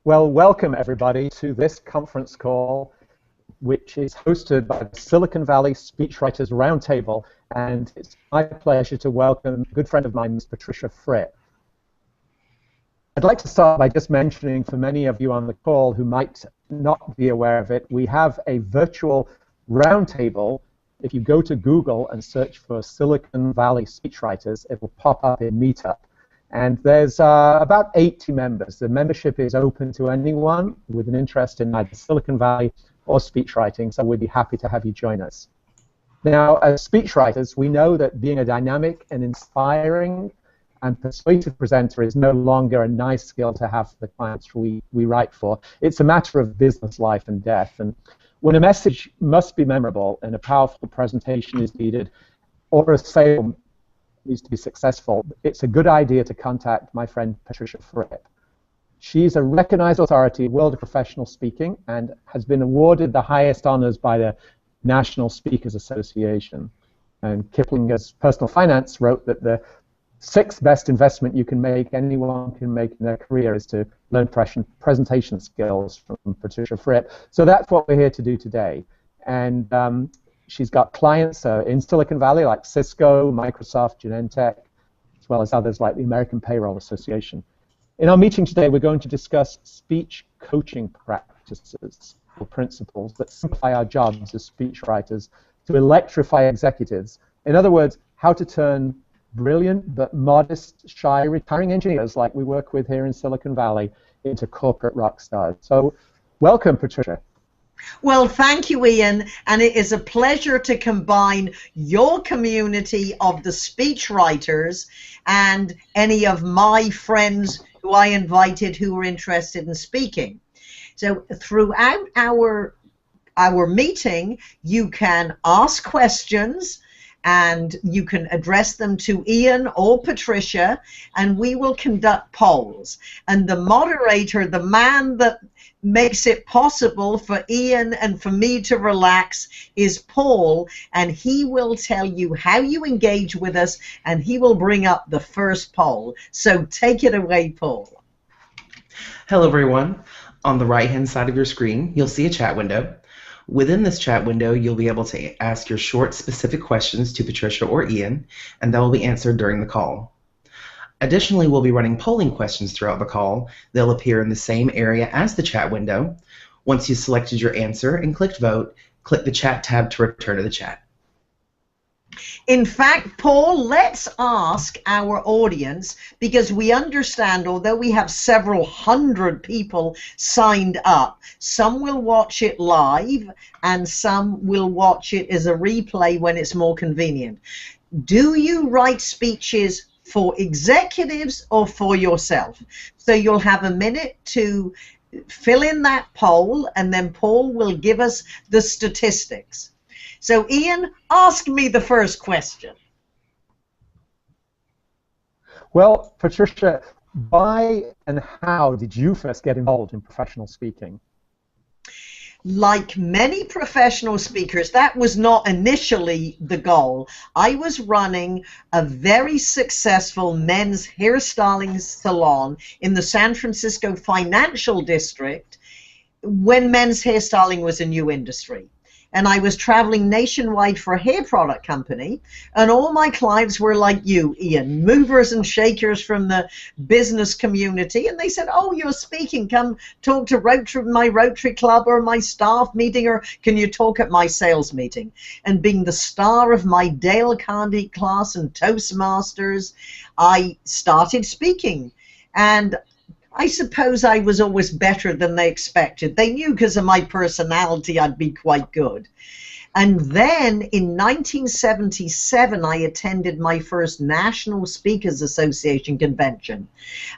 Well, welcome everybody to this conference call, which is hosted by the Silicon Valley Speechwriters Roundtable, and it's my pleasure to welcome a good friend of mine, Ms. Patricia Fripp. I'd like to start by just mentioning, for many of you on the call who might not be aware of it, we have a virtual roundtable. If you go to Google and search for Silicon Valley Speechwriters, it will pop up in Meetup. And there's about 80 members. The membership is open to anyone with an interest in either Silicon Valley or speechwriting, so we'd be happy to have you join us. Now, as speechwriters, we know that being a dynamic and inspiring and persuasive presenter is no longer a nice skill to have for the clients we write for. It's a matter of business life and death. And when a message must be memorable and a powerful presentation is needed, or a sale needs to be successful, it's a good idea to contact my friend Patricia Fripp. She's a recognized authority in the world of professional speaking and has been awarded the highest honors by the National Speakers Association. And Kiplinger's Personal Finance wrote that the sixth best investment you can make, anyone can make in their career, is to learn presentation skills from Patricia Fripp. So that's what we're here to do today. And she's got clients in Silicon Valley like Cisco, Microsoft, Genentech, as well as others like the American Payroll Association. In our meeting today, we're going to discuss speech coaching practices or principles that simplify our jobs as speechwriters to electrify executives. In other words, how to turn brilliant but modest, shy, retiring engineers like we work with here in Silicon Valley into corporate rock stars. So welcome, Patricia. Well, thank you, Ian, and it is a pleasure to combine your community of the speechwriters and any of my friends who I invited who were interested in speaking. So throughout our meeting, you can ask questions and you can address them to Ian or Patricia, and we will conduct polls. And the moderator, the man that makes it possible for Ian and for me to relax, is Paul, and he will tell you how you engage with us, and he will bring up the first poll. So take it away, Paul. Hello, everyone. On the right-hand side of your screen, you'll see a chat window. Within this chat window, you'll be able to ask your short, specific questions to Patricia or Ian, and that will be answered during the call. Additionally, we'll be running polling questions throughout the call. They'll appear in the same area as the chat window. Once you've selected your answer and clicked vote, click the chat tab to return to the chat. In fact, Paul, let's ask our audience, because we understand, although we have several hundred people signed up, some will watch it live and some will watch it as a replay when it's more convenient. Do you write speeches for executives or for yourself? So you'll have a minute to fill in that poll, and then Paul will give us the statistics. So Ian, ask me the first question. Well, Patricia, why and how did you first get involved in professional speaking? Like many professional speakers, that was not initially the goal. I was running a very successful men's hairstyling salon in the San Francisco financial district when men's hairstyling was a new industry. And I was traveling nationwide for a hair product company, and all my clients were like you, Ian, movers and shakers from the business community, and they said, oh, you're speaking, come talk to my Rotary Club or my staff meeting, or can you talk at my sales meeting? And being the star of my Dale Carnegie class and Toastmasters, I started speaking. And I suppose I was always better than they expected. They knew because of my personality I'd be quite good. And then in 1977, I attended my first National Speakers Association convention.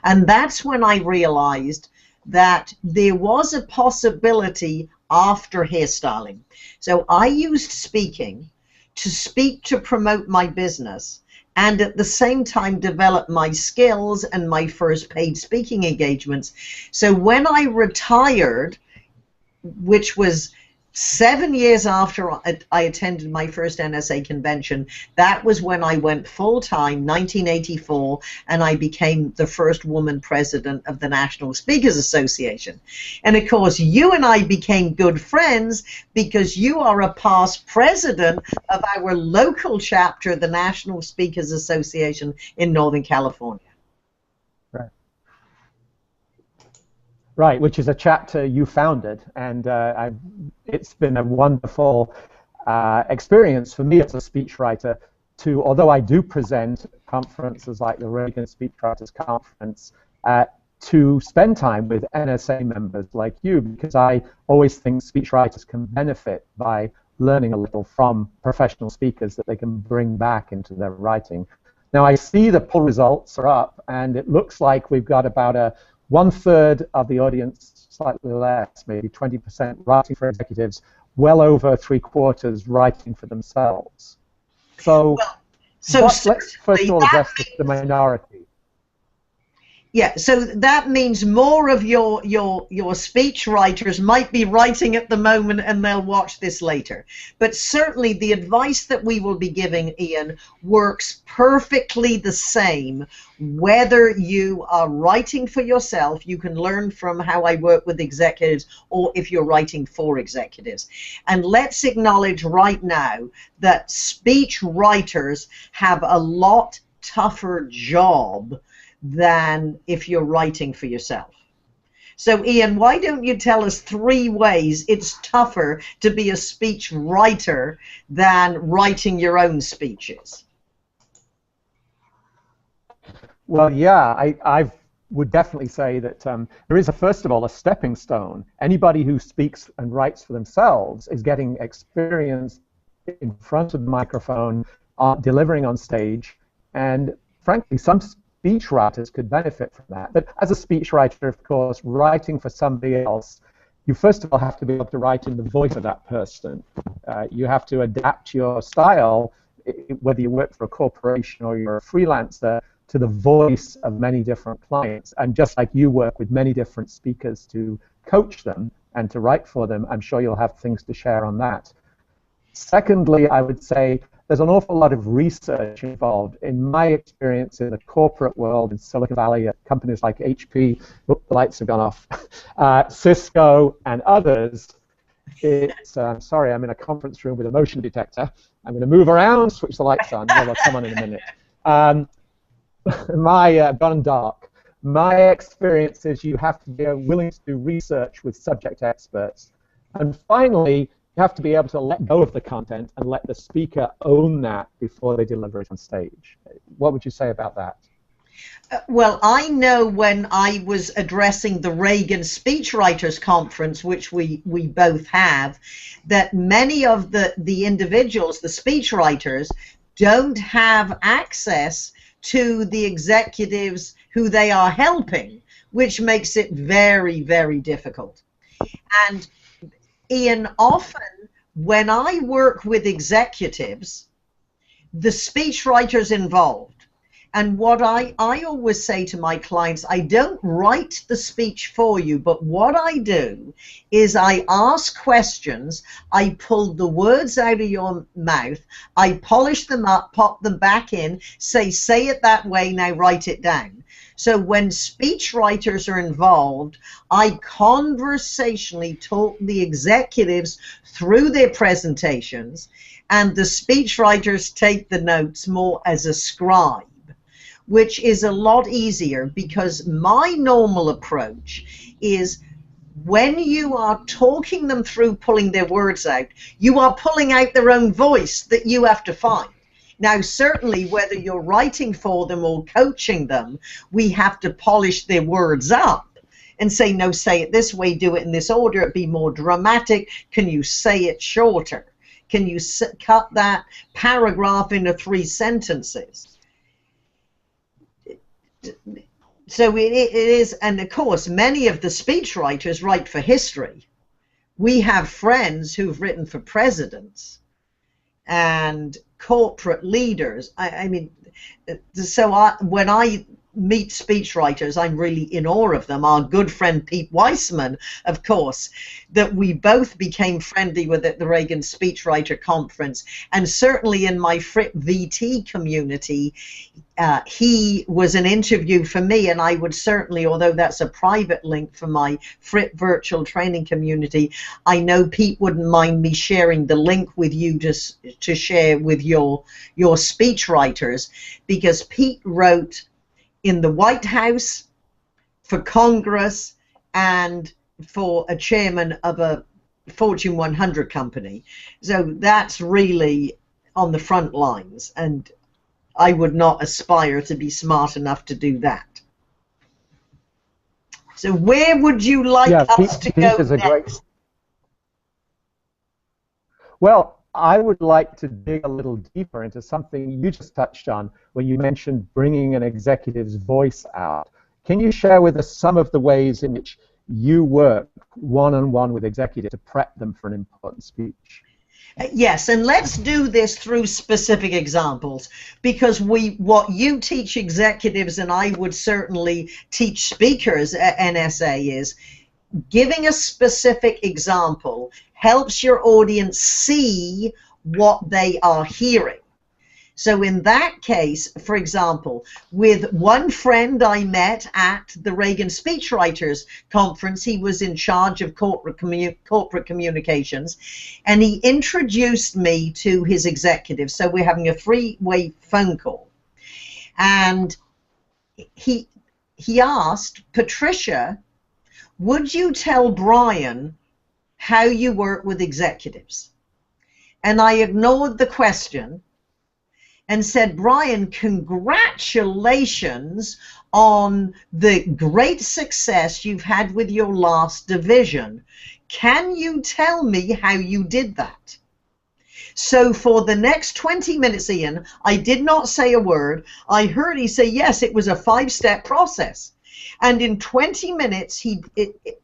And that's when I realized that there was a possibility after hairstyling. So I used speaking to promote my business, and at the same time develop my skills and my first paid speaking engagements. So when I retired, which was 7 years after I attended my first NSA convention, that was when I went full-time, 1984, and I became the first woman president of the National Speakers Association. And of course, you and I became good friends because you are a past president of our local chapter, the National Speakers Association in Northern California. Right, which is a chapter you founded, and it's been a wonderful experience for me as a speechwriter to, although I do present at conferences like the Reagan Speechwriters Conference, to spend time with NSA members like you, because I always think speechwriters can benefit by learning a little from professional speakers that they can bring back into their writing. Now, I see the poll results are up, and it looks like we've got about a 1/3 of the audience, slightly less, maybe 20% writing for executives, well over 3/4 writing for themselves. So, let's first of all address the minority. Yeah, so that means more of your speech writers might be writing at the moment and they'll watch this later. But certainly the advice that we will be giving, Ian, works perfectly the same whether you are writing for yourself. You can learn from how I work with executives, or if you're writing for executives. And let's acknowledge right now that speech writers have a lot tougher job than if you're writing for yourself. So, Ian, why don't you tell us 3 ways it's tougher to be a speech writer than writing your own speeches? Well, yeah, I would definitely say that there is, first of all, a stepping stone. Anybody who speaks and writes for themselves is getting experience in front of the microphone, delivering on stage, and frankly, some speech writers could benefit from that. But as a speech writer, of course, writing for somebody else, you first of all have to be able to write in the voice of that person. You have to adapt your style, whether you work for a corporation or you're a freelancer, to the voice of many different clients. And just like you work with many different speakers to coach them and to write for them, I'm sure you'll have things to share on that. Secondly, I would say there's an awful lot of research involved. In my experience in the corporate world in Silicon Valley at companies like HP, the lights have gone off, Cisco and others, it's, sorry, I'm in a conference room with a motion detector. I'm going to move around, switch the lights on, they'll come on in a minute. Gone dark. My experience is you have to be willing to do research with subject experts. And finally, you have to be able to let go of the content and let the speaker own that before they deliver it on stage. What would you say about that? Well, I know when I was addressing the Reagan Speechwriters Conference, which we both have, that many of the individuals, the speechwriters, don't have access to the executives who they are helping, which makes it very, very difficult. And Ian, often when I work with executives, the speechwriter's involved. And what I always say to my clients, I don't write the speech for you, but what I do is I ask questions, I pull the words out of your mouth, I polish them up, pop them back in, say it that way, now write it down. So when speech writers are involved, I conversationally talk the executives through their presentations, and the speech writers take the notes more as a scribe, which is a lot easier, because my normal approach is when you are talking them through pulling their words out, you are pulling out their own voice that you have to find. Now, certainly, whether you're writing for them or coaching them, we have to polish their words up and say, no, say it this way, do it in this order, it'd be more dramatic. Can you say it shorter? Can you cut that paragraph into 3 sentences? So it is, and of course, many of the speechwriters write for history. We have friends who've written for presidents and corporate leaders. I mean, so when I meet speechwriters, I'm really in awe of them. Our good friend Pete Weissman, of course, that we both became friendly with at the Reagan Speechwriter Conference, and certainly in my Fripp VT community, he was an interview for me, and I would certainly, although that's a private link for my Fripp virtual training community, I know Pete wouldn't mind me sharing the link with you to share with your speechwriters, because Pete wrote in the White House, for Congress, and for a chairman of a Fortune 100 company. So that's really on the front lines, and I would not aspire to be smart enough to do that. So where would you like us to go next? Well, I would like to dig a little deeper into something you just touched on when you mentioned bringing an executive's voice out. Can you share with us some of the ways in which you work one-on-one with executives to prep them for an important speech? Yes, and let's do this through specific examples, because what you teach executives, and I would certainly teach speakers at NSA, is giving a specific example helps your audience see what they are hearing. So in that case, for example, with one friend I met at the Reagan Speechwriters Conference, he was in charge of corporate communications, and he introduced me to his executive. So we're having a three-way phone call. And he asked, Patricia, would you tell Brian how you work with executives? And I ignored the question and said, Brian, congratulations on the great success you've had with your last division. Can you tell me how you did that? So for the next 20 minutes, Ian, I did not say a word. I heard he say, yes, it was a 5-step process. And in 20 minutes, he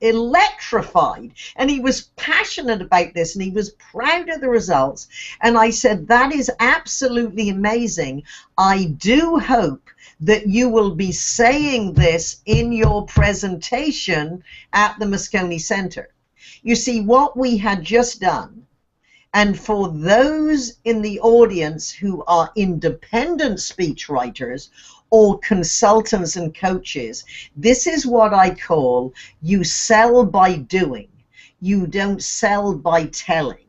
electrified, and he was passionate about this, and he was proud of the results. And I said, that is absolutely amazing. I do hope that you will be saying this in your presentation at the Moscone Center. You see, what we had just done, and for those in the audience who are independent speechwriters or consultants and coaches, this is what I call you sell by doing. You don't sell by telling.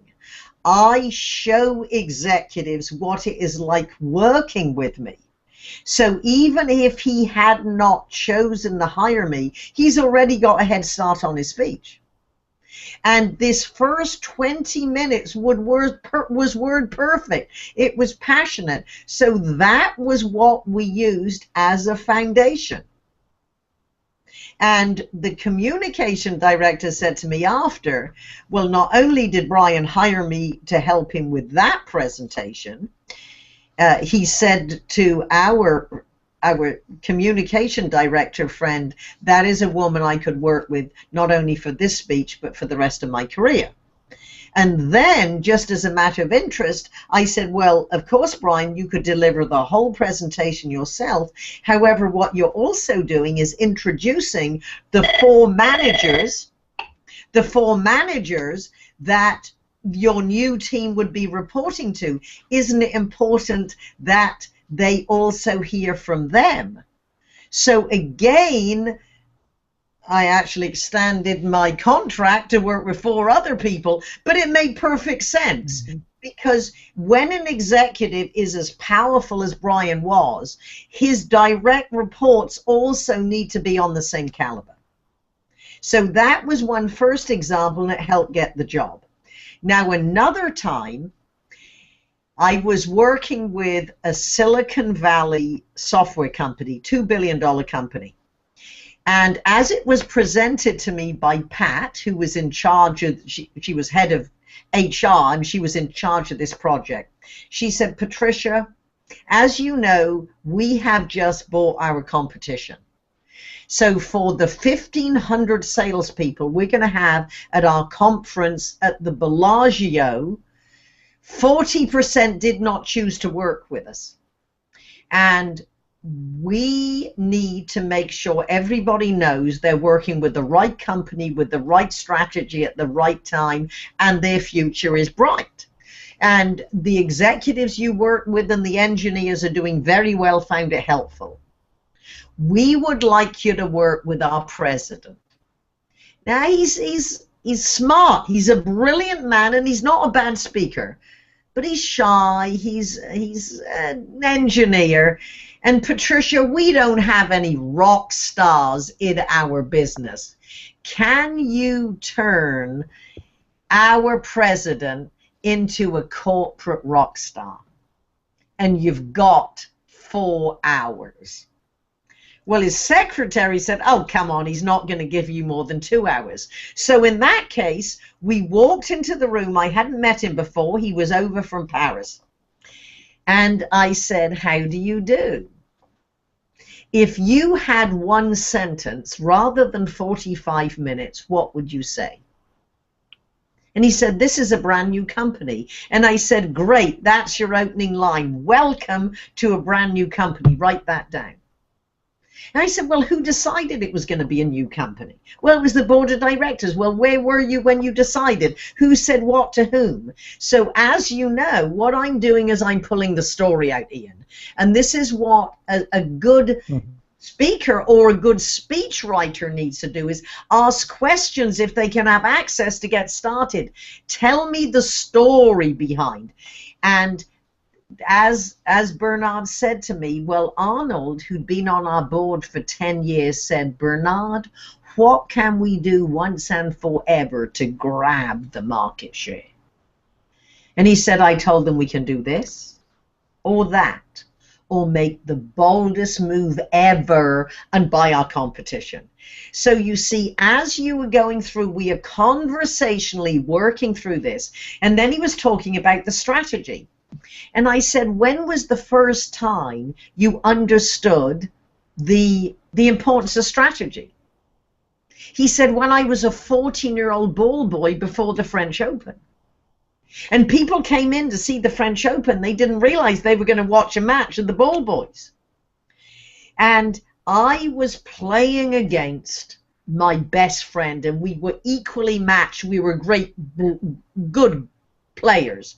I show executives what it is like working with me. So even if he had not chosen to hire me, he's already got a head start on his speech. And this first 20 minutes was word perfect. It was passionate. So that was what we used as a foundation. And the communication director said to me after, well, not only did Brian hire me to help him with that presentation, he said to our communication director friend, that is a woman I could work with not only for this speech but for the rest of my career. And then, just as a matter of interest, I said, well, of course, Brian, you could deliver the whole presentation yourself. However, what you're also doing is introducing the four managers that your new team would be reporting to. Isn't it important that they also hear from them? So again, I actually extended my contract to work with 4 other people, but it made perfect sense. Mm-hmm. Because when an executive is as powerful as Brian was, his direct reports also need to be on the same caliber. So that was one first example, and it helped get the job. Now another time, I was working with a Silicon Valley software company, $2 billion company. And as it was presented to me by Pat, who was in charge of, she was head of HR, and she was in charge of this project, she said, Patricia, as you know, we have just bought our competition. So for the 1,500 salespeople we're going to have at our conference at the Bellagio, 40% did not choose to work with us. And we need to make sure everybody knows they're working with the right company, with the right strategy at the right time, and their future is bright. And the executives you work with and the engineers are doing very well, found it helpful. We would like you to work with our president. Now, he's smart. He's a brilliant man, and he's not a bad speaker. But he's shy. He's an engineer. And Patricia, we don't have any rock stars in our business. Can you turn our president into a corporate rock star? And you've got 4 hours. Well, his secretary said, oh, come on, he's not going to give you more than 2 hours. So in that case, we walked into the room. I hadn't met him before. He was over from Paris. And I said, how do you do? If you had one sentence rather than 45 minutes, what would you say? And he said, this is a brand new company. And I said, great, that's your opening line. Welcome to a brand new company. Write that down. And I said, well, who decided it was going to be a new company? Well, it was the board of directors. Well, where were you when you decided? Who said what to whom? So as you know, what I'm doing is I'm pulling the story out, Ian. And this is what a good speaker or a good speechwriter needs to do, is ask questions if they can have access to get started. Tell me the story behind. And as Bernard said to me, well, Arnold, who'd been on our board for 10 years, said, Bernard, what can we do once and forever to grab the market share? And he said, I told them we can do this or that, or make the boldest move ever and buy our competition. So you see, as you were going through, we are conversationally working through this. And then he was talking about the strategy. And I said, when was the first time you understood the importance of strategy? He said, when I was a 14-year-old ball boy before the French Open. And people came in to see the French Open. They didn't realize they were going to watch a match of the ball boys. And I was playing against my best friend, and we were equally matched. We were good players.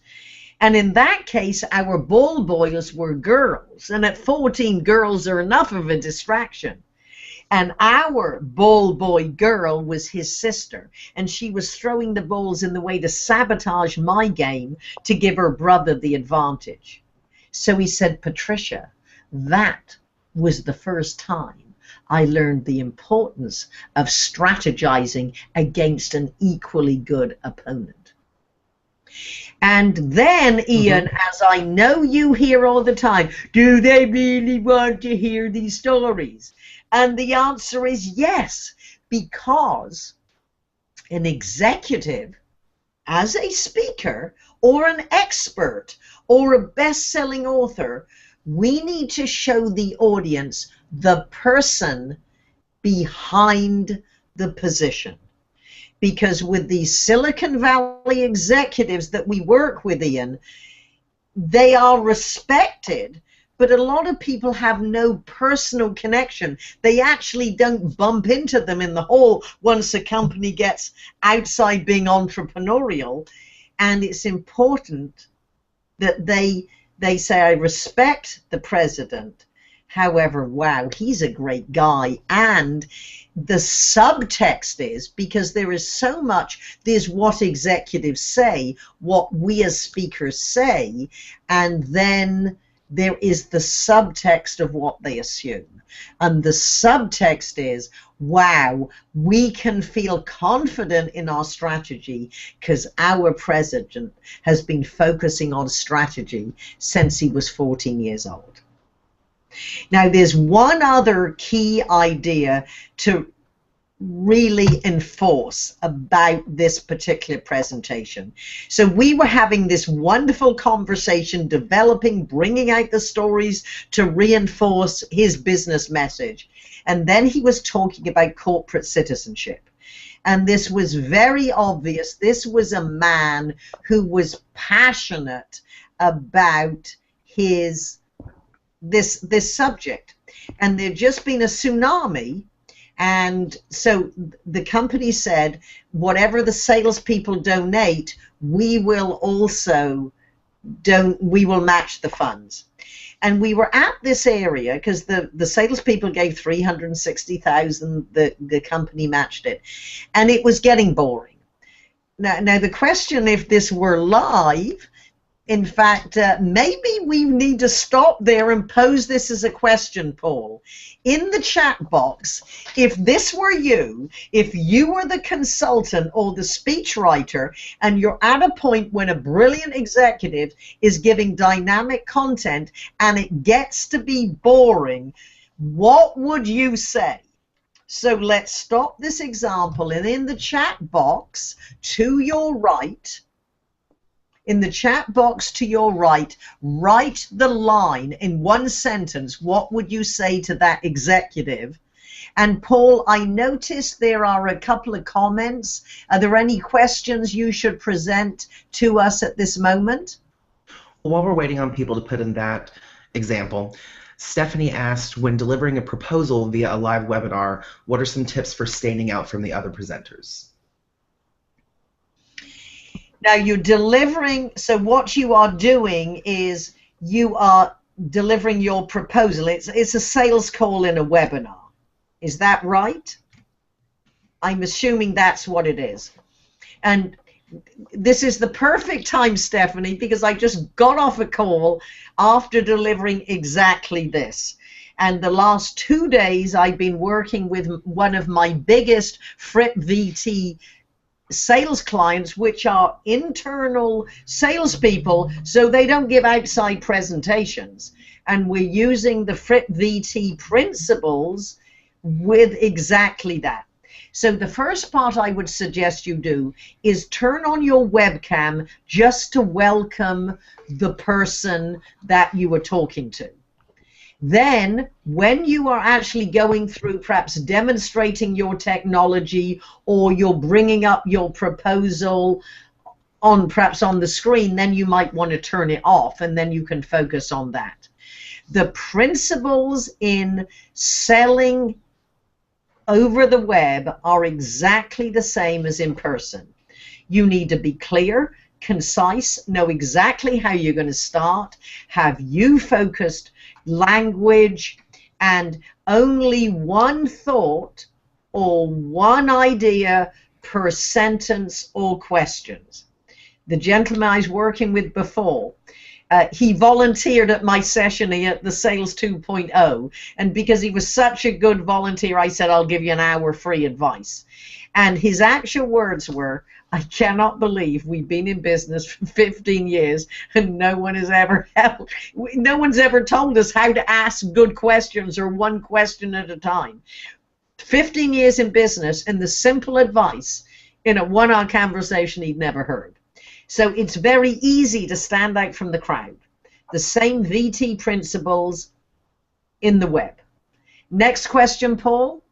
And in that case, our ball boys were girls. And at 14, girls are enough of a distraction. And our ball boy girl was his sister. And she was throwing the balls in the way to sabotage my game to give her brother the advantage. So he said, Patricia, that was the first time I learned the importance of strategizing against an equally good opponent. And then, Ian, as I know you hear all the time, do they really want to hear these stories? And the answer is yes, because an executive, as a speaker, or an expert, or a best-selling author, we need to show the audience the person behind the position. Because with these Silicon Valley executives that we work with, Ian, they are respected, but a lot of people have no personal connection. They actually don't bump into them in the hall once a company gets outside being entrepreneurial. And it's important that they say, I respect the president. However, wow, he's a great guy. And the subtext is, because there is so much, there's what executives say, what we as speakers say, and then there is the subtext of what they assume. And the subtext is, wow, we can feel confident in our strategy because our president has been focusing on strategy since he was 14 years old. Now, there's one other key idea to really enforce about this particular presentation. So we were having this wonderful conversation, developing, bringing out the stories to reinforce his business message. And then he was talking about corporate citizenship. And this was very obvious. This was a man who was passionate about this subject. and there'd just been a tsunami. And so the company said, whatever the salespeople donate, we will also we will match the funds. And we were at this area because the salespeople gave $360,000. The company matched it, and it was getting boring. Now the question, if this were live, in fact, maybe we need to stop there and pose this as a question, Paul. In the chat box, if this were you, if you were the consultant or the speechwriter, and you're at a point when a brilliant executive is giving dynamic content and it gets to be boring, what would you say? So let's stop this example, and in the chat box to your right, in the chat box to your right, write the line in one sentence. What would you say to that executive? And Paul, I noticed there are a couple of comments. Are there any questions you should present to us at this moment? While we're waiting on people to put in that example, Stephanie asked, when delivering a proposal via a live webinar, what are some tips for standing out from the other presenters? Now you're delivering, so what you are doing is you are delivering your proposal. It's a sales call in a webinar. Is that right? I'm assuming that's what it is. And this is the perfect time, Stephanie, because I just got off a call after delivering exactly this. And the last 2 days I've been working with one of my biggest Fripp VT sales clients, which are internal salespeople, so they don't give outside presentations. And we're using the Fripp VT principles with exactly that. So the first part I would suggest you do is turn on your webcam just to welcome the person that you are talking to. Then, when you are actually going through perhaps demonstrating your technology, or you're bringing up your proposal on perhaps on the screen, then you might want to turn it off, and then you can focus on that. The principles in selling over the web are exactly the same as in person. You need to be clear, concise, know exactly how you're going to start, have you focused language, and only one thought or one idea per sentence or questions. The gentleman I was working with before, he volunteered at my session at the Sales 2.0, and because he was such a good volunteer, I said, I'll give you an hour free advice. And his actual words were, I cannot believe we've been in business for 15 years and no one has ever helped. No one's ever told us how to ask good questions or one question at a time. 15 years in business, and the simple advice in a one-on conversation he'd never heard. So it's very easy to stand out from the crowd. The same VT principles in the web. Next question, Paul.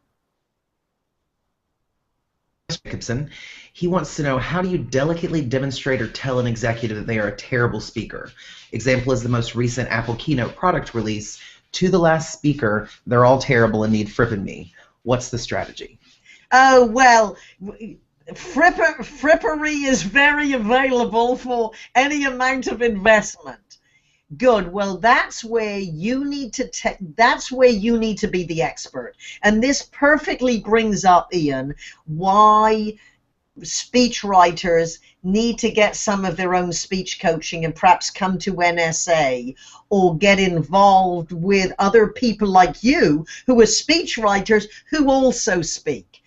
Jacobson. He wants to know, how do you delicately demonstrate or tell an executive that they are a terrible speaker? Example is the most recent Apple keynote product release. To the last speaker, they're all terrible and need Fripp and me. What's the strategy? Oh, well, frippery is very available for any amount of investment. Good. Well, that's where you need to be the expert. And this perfectly brings up, Ian, why speechwriters need to get some of their own speech coaching and perhaps come to NSA or get involved with other people like you who are speechwriters who also speak.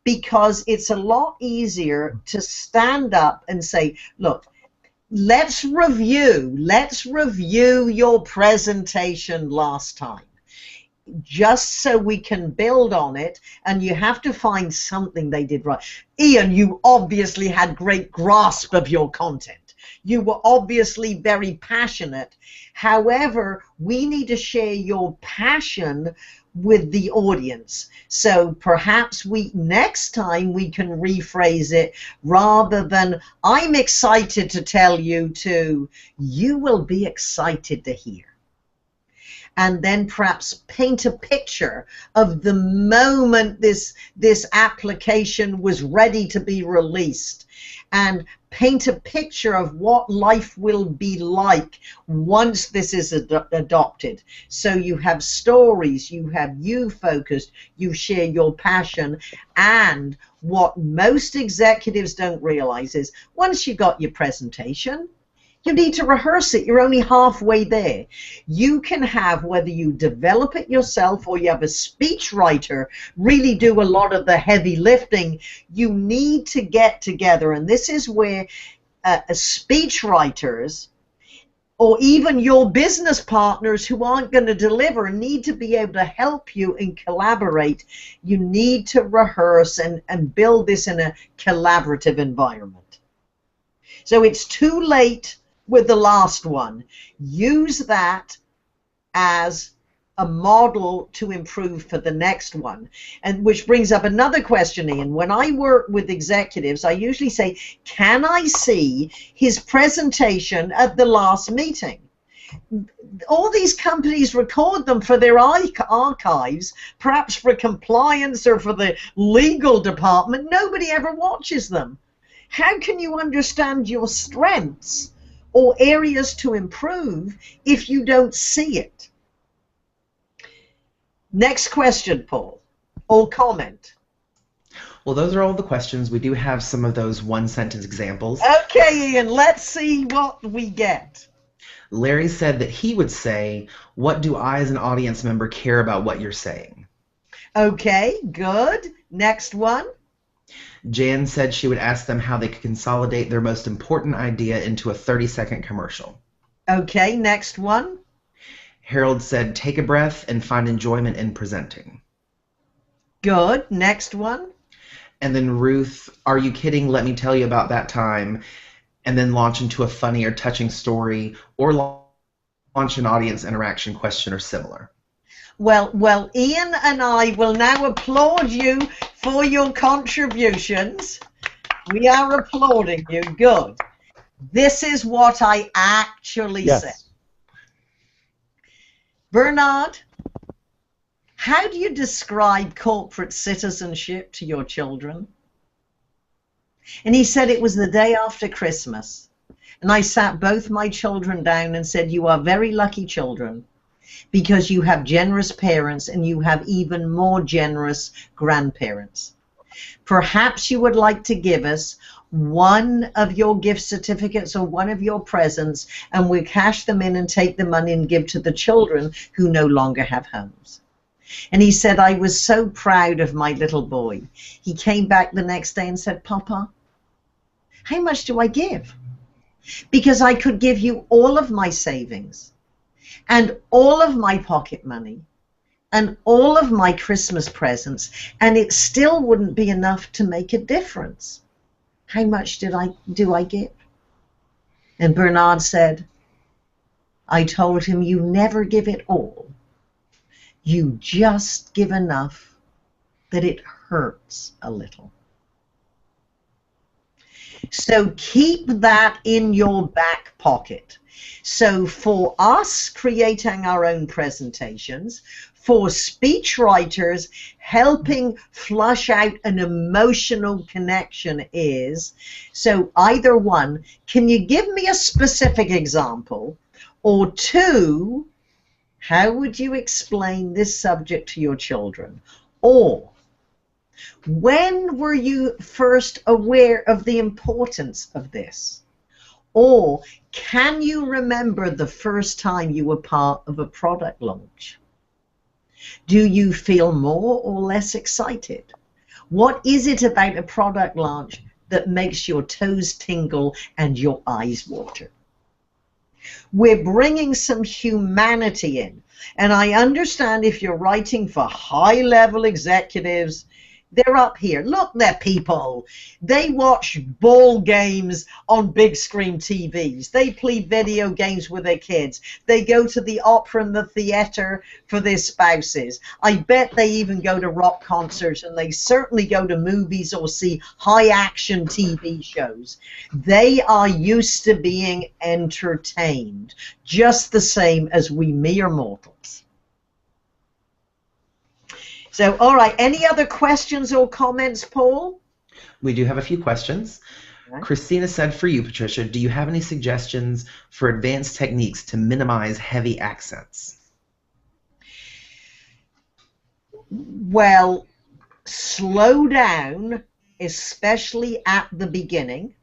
Because it's a lot easier to stand up and say, look, let's review your presentation last time, just so we can build on it, and you have to find something they did right. Ian, you obviously had great grasp of your content. You were obviously very passionate. However, we need to share your passion with the audience. So perhaps next time we can rephrase it, rather than I'm excited to tell you to, you will be excited to hear. and then perhaps paint a picture of the moment this application was ready to be released, and paint a picture of what life will be like once this is adopted. So you have stories, you have you focused, you share your passion, and what most executives don't realize is once you got your presentation, you need to rehearse it. You're only halfway there. You can have, whether you develop it yourself or you have a speechwriter really do a lot of the heavy lifting, you need to get together. And this is where speechwriters or even your business partners who aren't going to deliver need to be able to help you and collaborate. You need to rehearse and build this in a collaborative environment. So it's too late with the last one. Use that as a model to improve for the next one. And which brings up another question, Ian. When I work with executives, I usually say, can I see his presentation at the last meeting? All these companies record them for their archives, perhaps for compliance or for the legal department. Nobody ever watches them. How can you understand your strengths or areas to improve if you don't see it? Next question, Paul, or comment. Well, those are all the questions. We do have some of those one-sentence examples. Okay, Ian, let's see what we get. Larry said that he would say, what do I as an audience member care about what you're saying? Okay, good. Next one. Jan said she would ask them how they could consolidate their most important idea into a 30-second commercial. Okay, next one. Harold said, take a breath and find enjoyment in presenting. Good. Next one. And then Ruth, are you kidding? Let me tell you about that time. And then launch into a funny or touching story, or launch an audience interaction question or similar. Well, Ian and I will now applaud you for your contributions. We are applauding you. Good. This is what I actually said. Bernard, how do you describe corporate citizenship to your children? And he said it was the day after Christmas. And I sat both my children down and said, you are very lucky children, because you have generous parents and you have even more generous grandparents. Perhaps you would like to give us one of your gift certificates or one of your presents, and we'll cash them in and take the money and give to the children who no longer have homes. And he said, I was so proud of my little boy. He came back the next day and said, Papa, how much do I give? Because I could give you all of my savings and all of my pocket money and all of my Christmas presents, and it still wouldn't be enough to make a difference. How much do I give? And Bernard said, I told him, you never give it all. You just give enough that it hurts a little. So keep that in your back pocket. So for us creating our own presentations, for speechwriters, helping flush out an emotional connection is, so either one, can you give me a specific example? Or two, how would you explain this subject to your children? Or, when were you first aware of the importance of this? Or, can you remember the first time you were part of a product launch? Do you feel more or less excited? What is it about a product launch that makes your toes tingle and your eyes water? We're bringing some humanity in. And I understand if you're writing for high-level executives, they're up here. Look, they're people. They watch ball games on big screen TVs. They play video games with their kids. They go to the opera and the theater for their spouses. I bet they even go to rock concerts, and they certainly go to movies or see high-action TV shows. They are used to being entertained, just the same as we mere mortals. So, all right, any other questions or comments, Paul? We do have a few questions. Right. Christina said for you, Patricia, do you have any suggestions for advanced techniques to minimize heavy accents? Well, slow down, especially at the beginning.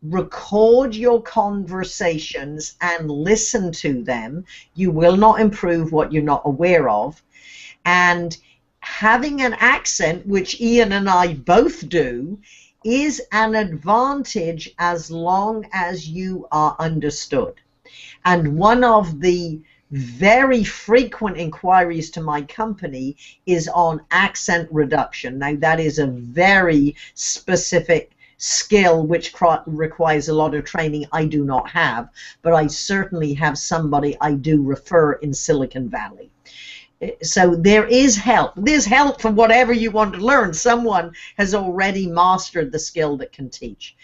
Record your conversations and listen to them. You will not improve what you're not aware of. And having an accent, which Ian and I both do, is an advantage as long as you are understood. And one of the very frequent inquiries to my company is on accent reduction. Now, that is a very specific skill which requires a lot of training I do not have, but I certainly have somebody I do refer in Silicon Valley. So there is help. There's help for whatever you want to learn. Someone has already mastered the skill that can teach.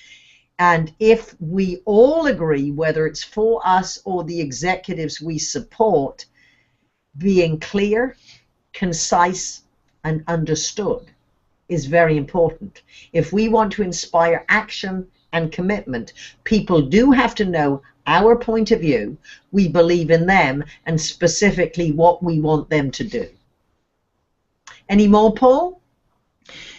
And if we all agree, whether it's for us or the executives we support, being clear, concise, and understood is very important. If we want to inspire action and commitment, people do have to know our point of view, we believe in them, and specifically what we want them to do. Any more, Paul?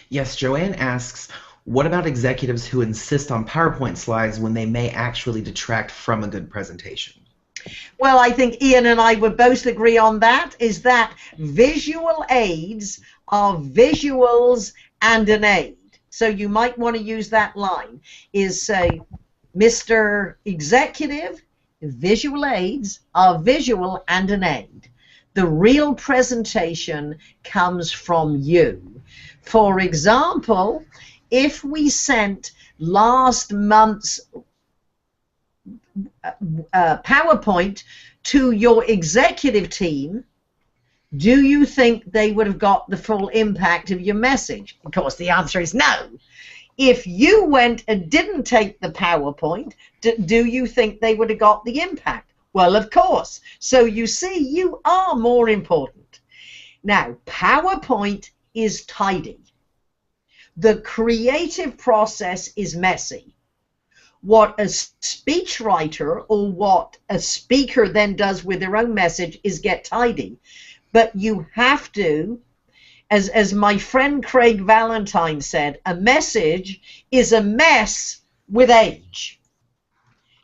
Yes, Joanne asks, what about executives who insist on PowerPoint slides when they may actually detract from a good presentation? Well, I think Ian and I would both agree on that, is that visual aids are visuals and an aid. So you might want to use that line, is say, Mr. Executive, visual aids are visual and an aid. The real presentation comes from you. For example, if we sent last month's PowerPoint to your executive team, do you think they would have got the full impact of your message? Of course, the answer is no. If you went and didn't take the PowerPoint, do you think they would have got the impact? Well, of course. So you see, you are more important. Now, PowerPoint is tidy. The creative process is messy. What a speechwriter or what a speaker then does with their own message is get tidy. But you have to, as my friend Craig Valentine said, a message is a mess with age.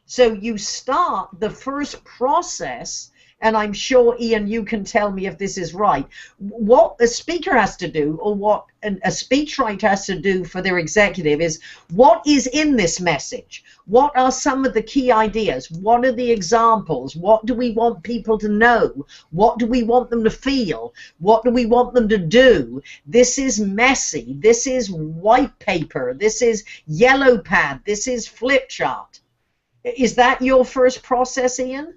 So you start the first process, and I'm sure, Ian, you can tell me if this is right. What a speaker has to do, or what a speechwriter has to do for their executive, is what is in this message? What are some of the key ideas? What are the examples? What do we want people to know? What do we want them to feel? What do we want them to do? This is messy. This is white paper. This is yellow pad. This is flip chart. Is that your first process, Ian?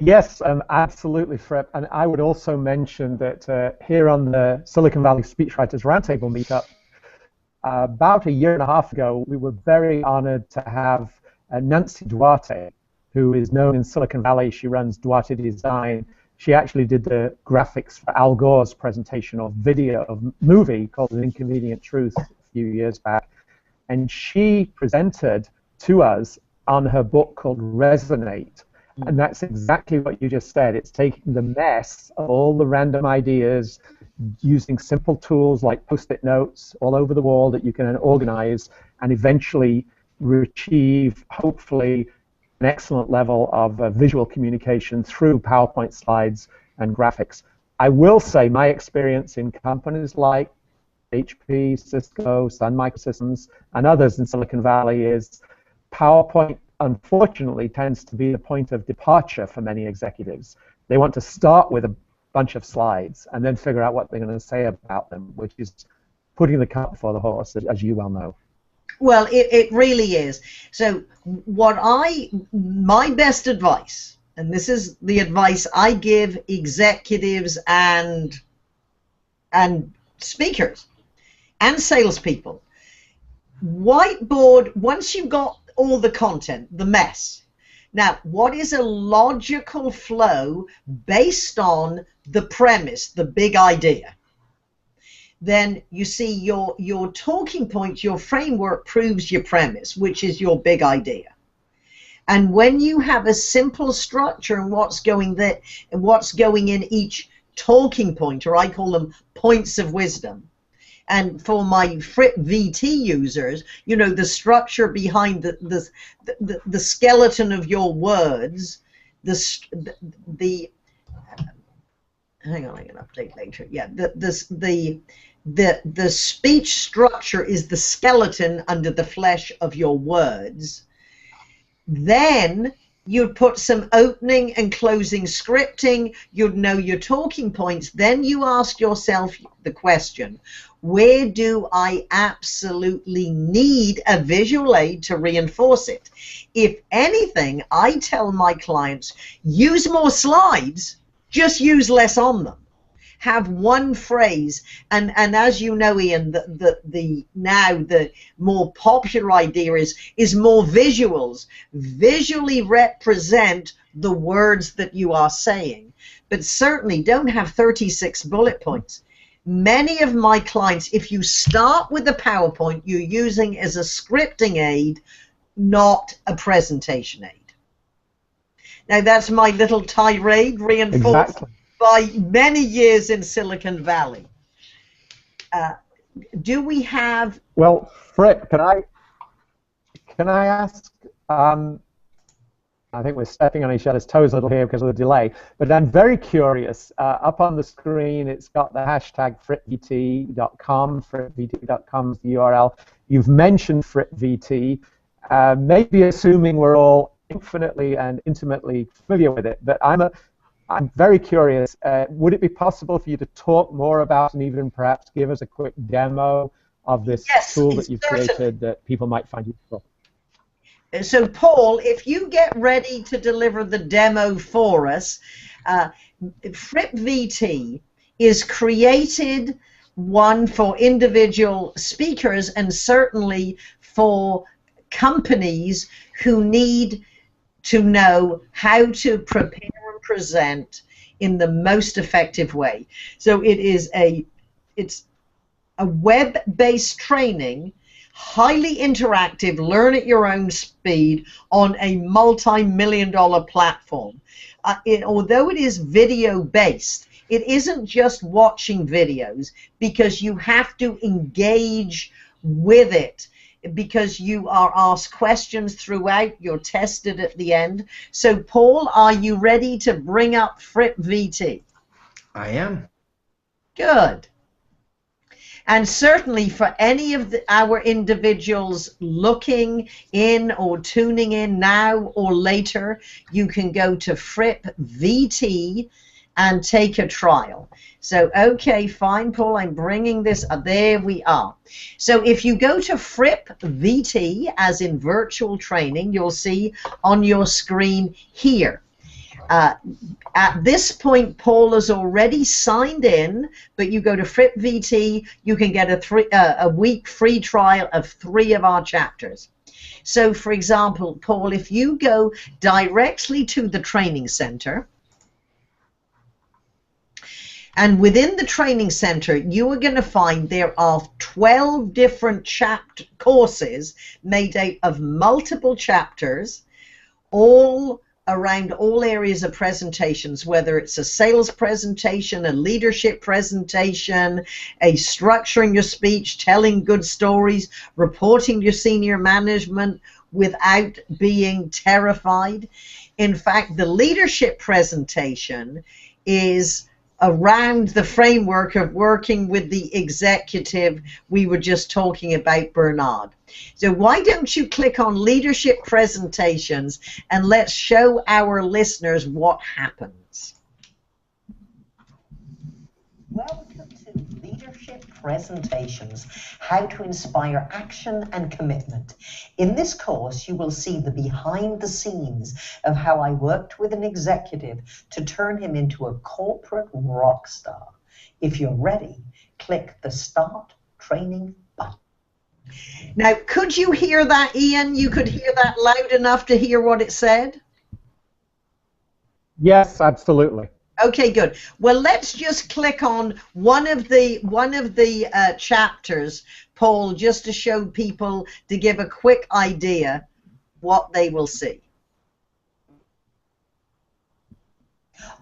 Yes, absolutely, Fripp. And I would also mention that here on the Silicon Valley Speechwriters Roundtable meetup, about a year and a half ago, we were very honored to have Nancy Duarte, who is known in Silicon Valley. She runs Duarte Design. She actually did the graphics for Al Gore's presentation of movie called An Inconvenient Truth a few years back. And she presented to us on her book called Resonate. And that's exactly what you just said. It's taking the mess of all the random ideas, using simple tools like Post-it notes all over the wall that you can organize, and eventually achieve, hopefully, an excellent level of visual communication through PowerPoint slides and graphics. I will say my experience in companies like HP, Cisco, Sun Microsystems, and others in Silicon Valley is PowerPoint, unfortunately, tends to be the point of departure for many executives. They want to start with a bunch of slides and then figure out what they're going to say about them, which is putting the cart before the horse, as you well know. Well, it really is. So my best advice, and this is the advice I give executives and speakers and salespeople, whiteboard, once you've got all the content, the mess, Now, what is a logical flow based on the premise, the big idea? Then you see your talking point, your framework proves your premise, which is your big idea. And when you have a simple structure and what's going in each talking point, or I call them points of wisdom. And for my Fripp VT users, you know, the structure behind the skeleton of your words, hang on, I can update later. Yeah, the speech structure is the skeleton under the flesh of your words. Then you'd put some opening and closing scripting, you'd know your talking points, then you ask yourself the question, where do I absolutely need a visual aid to reinforce it? If anything, I tell my clients, use more slides, just use less on them. Have one phrase, and as you know, Ian, the more popular idea is more visuals. Visually represent the words that you are saying, but certainly don't have 36 bullet points. Many of my clients, if you start with the PowerPoint, you're using as a scripting aid, not a presentation aid. Now that's my little tirade reinforced. Exactly. By many years in Silicon Valley. Do we have... Well, Fripp, can I ask, I think we're stepping on each other's toes a little here because of the delay, but I'm very curious. Up on the screen, it's got the hashtag frippvt.com. Frippvt.com is the URL. You've mentioned FrippVT, maybe assuming we're all infinitely and intimately familiar with it, but I'm very curious, would it be possible for you to talk more about and even perhaps give us a quick demo of this tool that you've created that people might find useful? So Paul, if you get ready to deliver the demo for us, FrippVT is created one for individual speakers and certainly for companies who need to know how to prepare and present in the most effective way. So it's a web-based training, highly interactive, learn at your own speed on a multi-million-dollar platform. Although it is video-based, it isn't just watching videos because you have to engage with it, because you are asked questions throughout, you're tested at the end. So Paul, are you ready to bring up FrippVT? I am. Good. And certainly for any of our individuals looking in or tuning in now or later, you can go to FrippVT and take a trial. So, okay, fine, Paul, I'm bringing this, there we are. So if you go to FrippVT, as in virtual training, you'll see on your screen here. At this point, Paul has already signed in, but you go to FrippVT, you can get a week free trial of 3 of our chapters. So, for example, Paul, if you go directly to the training center, and within the training center, you are going to find there are 12 different courses made out of multiple chapters, all around all areas of presentations, whether it's a sales presentation, a leadership presentation, a structuring your speech, telling good stories, reporting to your senior management without being terrified. In fact, the leadership presentation is around the framework of working with the executive we were just talking about, Bernard. So why don't you click on leadership presentations and let's show our listeners what happens. Welcome to Leadership Presentations, How to Inspire Action and Commitment. In this course, you will see the behind the scenes of how I worked with an executive to turn him into a corporate rock star. If you're ready, click the Start Training button. Now, could you hear that, Ian? You could hear that loud enough to hear what it said? Yes, absolutely. Okay, good. Well, let's just click on one of the chapters, Paul, just to show people, to give a quick idea what they will see.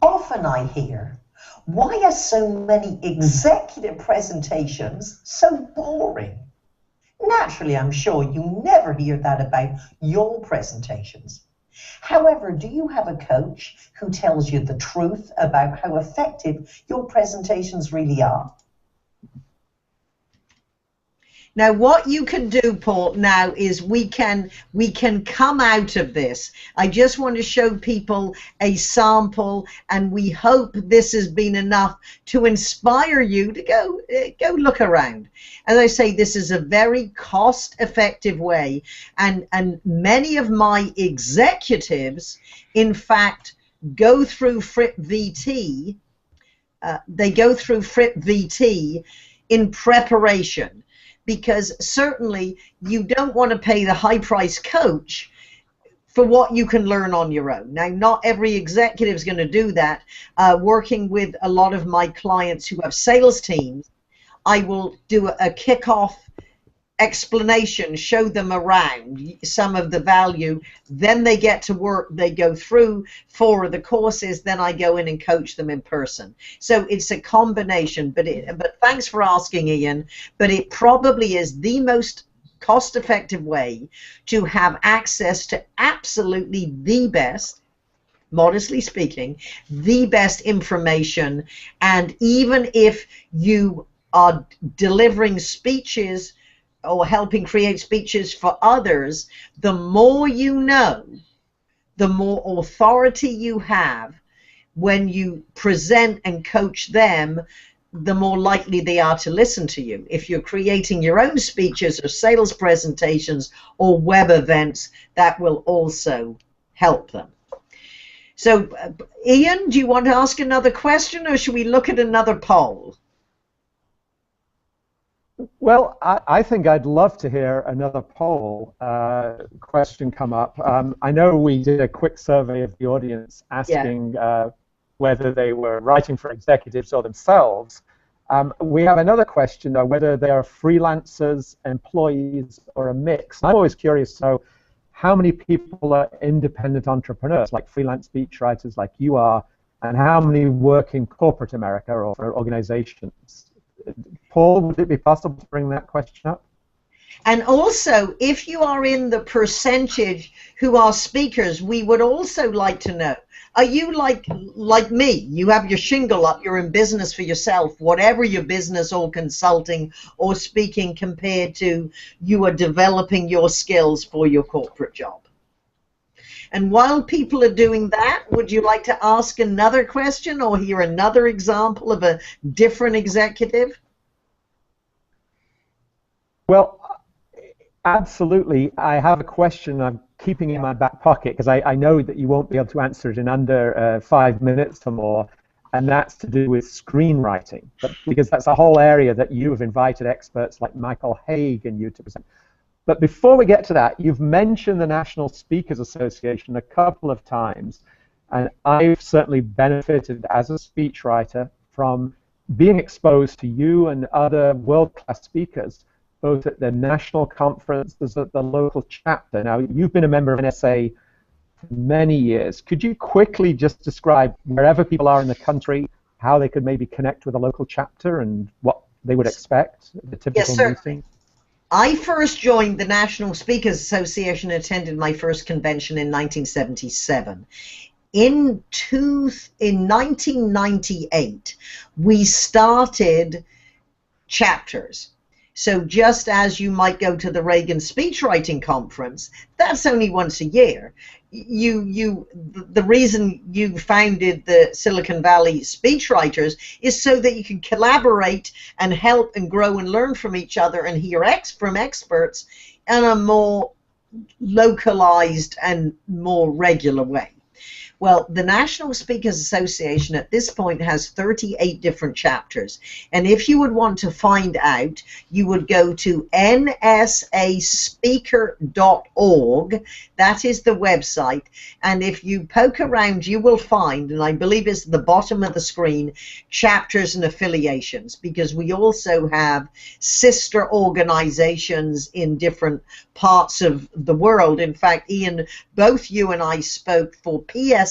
Often I hear, why are so many executive presentations so boring? Naturally, I'm sure you never hear that about your presentations. However, do you have a coach who tells you the truth about how effective your presentations really are? Now, what you can do, Paul, now is we can come out of this. I just want to show people a sample, and we hope this has been enough to inspire you to go look around. As I say, this is a very cost-effective way, and many of my executives, in fact, go through Fripp VT. They go through Fripp VT in preparation. Because certainly you don't want to pay the high-price coach for what you can learn on your own. Now, not every executive is going to do that. Working with a lot of my clients who have sales teams, I will do a kickoff explanation, show them around some of the value, then they get to work, they go through 4 of the courses, then I go in and coach them in person. So it's a combination, but thanks for asking, Ian, but it probably is the most cost-effective way to have access to absolutely the best, modestly speaking, the best information. And even if you are delivering speeches or helping create speeches for others, the more you know, the more authority you have when you present and coach them, the more likely they are to listen to you. If you're creating your own speeches or sales presentations or web events, that will also help them. So, Ian, do you want to ask another question, or should we look at another poll? Well, I think I'd love to hear another poll question come up. I know we did a quick survey of the audience asking whether they were writing for executives or themselves. We have another question, though, whether they are freelancers, employees, or a mix. I'm always curious, so how many people are independent entrepreneurs, like freelance speechwriters like you are, and how many work in corporate America or for organizations? Paul, would it be possible to bring that question up? And also, if you are in the percentage who are speakers, we would also like to know, are you like me? You have your shingle up, you're in business for yourself, whatever your business or consulting or speaking compared to, you are developing your skills for your corporate job. And while people are doing that, would you like to ask another question or hear another example of a different executive? Well, absolutely. I have a question I'm keeping in my back pocket because I know that you won't be able to answer it in under 5 minutes or more, and that's to do with screenwriting, because that's a whole area that you have invited experts like Michael Haig and you to present. But before we get to that, you've mentioned the National Speakers Association a couple of times, and I've certainly benefited as a speechwriter from being exposed to you and other world-class speakers, both at the national conference as at the local chapter. Now, you've been a member of NSA for many years. Could you quickly just describe, wherever people are in the country, how they could maybe connect with a local chapter and what they would expect at the typical meeting? I first joined the National Speakers Association and attended my first convention in 1977. In 1998, we started chapters. So just as you might go to the Reagan Speechwriting Conference, that's only once a year. The reason you founded the Silicon Valley Speechwriters is so that you can collaborate and help and grow and learn from each other and hear from experts in a more localized and more regular way. Well, the National Speakers Association at this point has 38 different chapters. And if you would want to find out, you would go to nsaspeaker.org. That is the website. And if you poke around, you will find, and I believe it's at the bottom of the screen, chapters and affiliations, because we also have sister organizations in different parts of the world. In fact, Ian, both you and I spoke for PSA,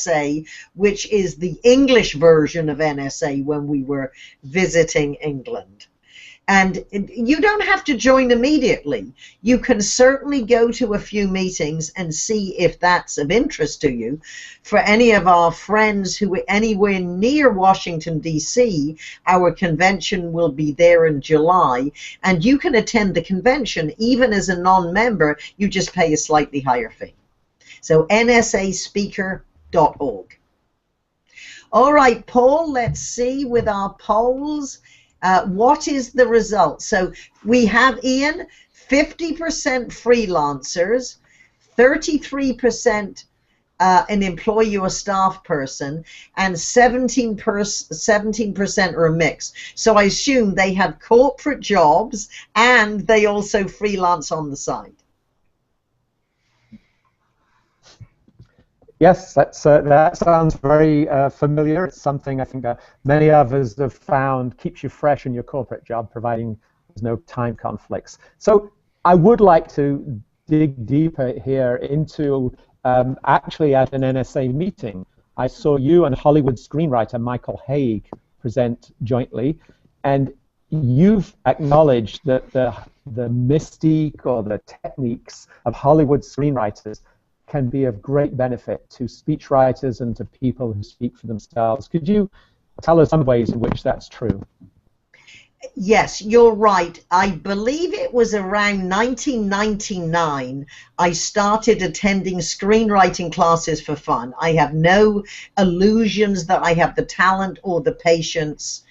which is the English version of NSA, when we were visiting England. And you don't have to join immediately. You can certainly go to a few meetings and see if that's of interest to you. For any of our friends who are anywhere near Washington, D.C., our convention will be there in July, and you can attend the convention even as a non-member. You just pay a slightly higher fee. So nsaspeaker.org. All right, Paul, let's see with our polls. What is the result? So we have, Ian, 50% freelancers, 33% an employee or staff person, and 17% are a mix. So I assume they have corporate jobs and they also freelance on the side. Yes, that sounds very familiar. It's something I think many of us have found keeps you fresh in your corporate job, providing there's no time conflicts. So I would like to dig deeper here into actually at an NSA meeting. I saw you and Hollywood screenwriter Michael Haig present jointly, and you've acknowledged that the mystique or the techniques of Hollywood screenwriters can be of great benefit to speechwriters and to people who speak for themselves. Could you tell us some ways in which that's true? Yes, you're right. I believe it was around 1999 I started attending screenwriting classes for fun. I have no illusions that I have the talent or the patience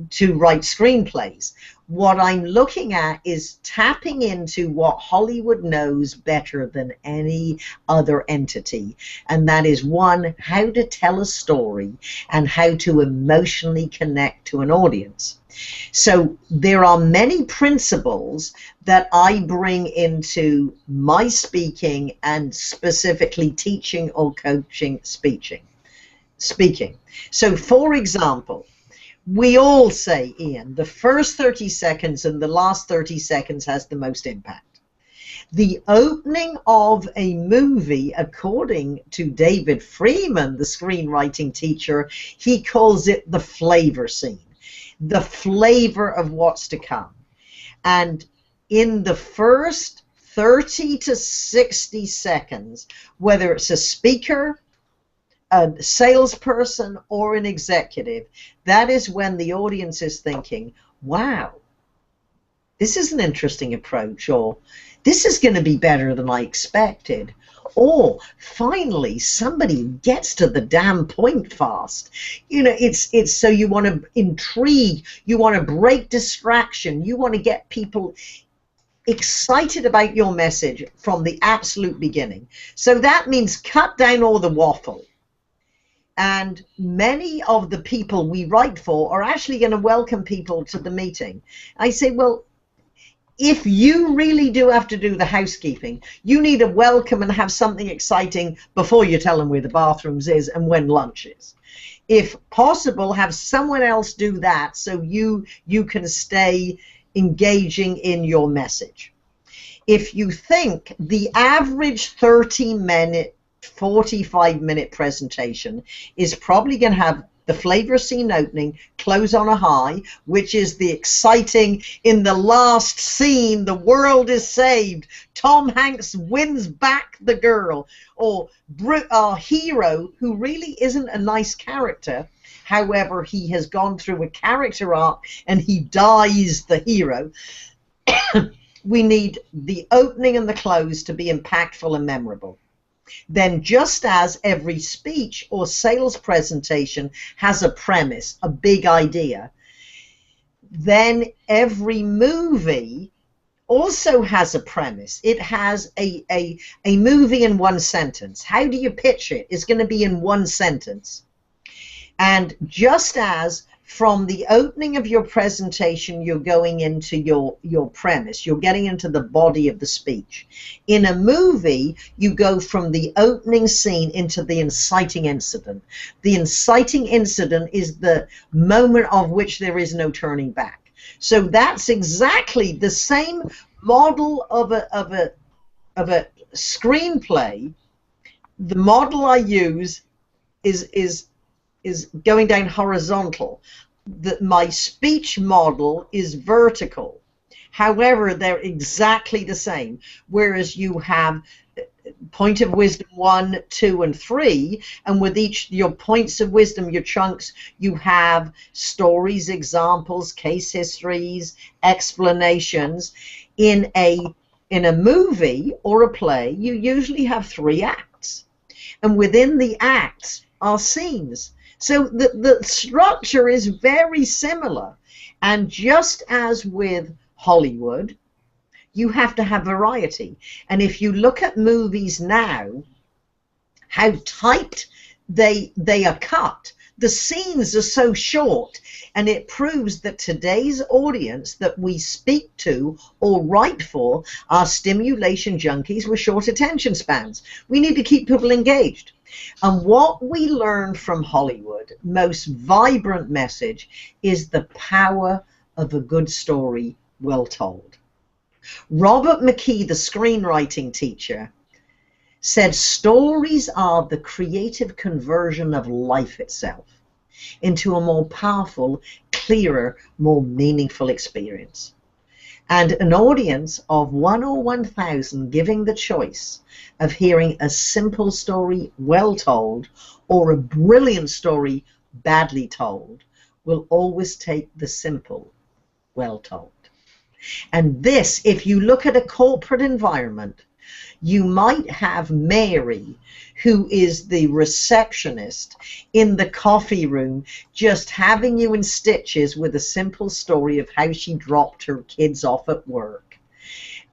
to write screenplays. What I'm looking at is tapping into what Hollywood knows better than any other entity, and that is, one, how to tell a story and how to emotionally connect to an audience. So there are many principles that I bring into my speaking, and specifically teaching or coaching speaking. So for example, we all say, Ian, the first 30 seconds and the last 30 seconds has the most impact. The opening of a movie, according to David Freeman, the screenwriting teacher, he calls it the flavor scene, the flavor of what's to come. And in the first 30 to 60 seconds, whether it's a speaker, a salesperson, or an executive, that is when the audience is thinking, wow, this is an interesting approach, or this is going to be better than I expected, or finally somebody gets to the damn point fast. You know, it's so you want to intrigue, you want to break distraction, you want to get people excited about your message from the absolute beginning. So that means cut down all the waffle. And many of the people we write for are actually going to welcome people to the meeting. I say, well, if you really do have to do the housekeeping, you need to welcome and have something exciting before you tell them where the bathrooms is and when lunch is. If possible, have someone else do that so you can stay engaging in your message. If you think the average 30-minute 45-minute presentation is probably going to have the flavor scene opening, close on a high, which is the exciting, in the last scene, the world is saved, Tom Hanks wins back the girl, or our hero, who really isn't a nice character, however, he has gone through a character arc and he dies the hero. We need the opening and the close to be impactful and memorable. Then, just as every speech or sales presentation has a premise, a big idea, then every movie also has a premise. It has a movie in one sentence. How do you pitch it? It's going to be in one sentence. And just as from the opening of your presentation, you're going into your premise, you're getting into the body of the speech. In a movie, you go from the opening scene into the inciting incident. The inciting incident is the moment of which there is no turning back. So that's exactly the same model of a screenplay. The model I use is going down horizontal. My speech model is vertical. However, they're exactly the same. Whereas you have point of wisdom 1, 2, and 3, and with each your points of wisdom, your chunks, you have stories, examples, case histories, explanations. In a movie or a play, you usually have 3 acts, and within the acts are scenes. So the structure is very similar, and just as with Hollywood, you have to have variety. And if you look at movies now, how tight they are cut, the scenes are so short, and it proves that today's audience that we speak to or write for are stimulation junkies with short attention spans. We need to keep people engaged. And what we learn from Hollywood, most vibrant message, is the power of a good story well told. Robert McKee, the screenwriting teacher, said stories are the creative conversion of life itself into a more powerful, clearer, more meaningful experience. And an audience of 1 or 1,000 giving the choice of hearing a simple story well told or a brilliant story badly told will always take the simple well told. And this, if you look at a corporate environment, you might have Mary, who is the receptionist in the coffee room, just having you in stitches with a simple story of how she dropped her kids off at work.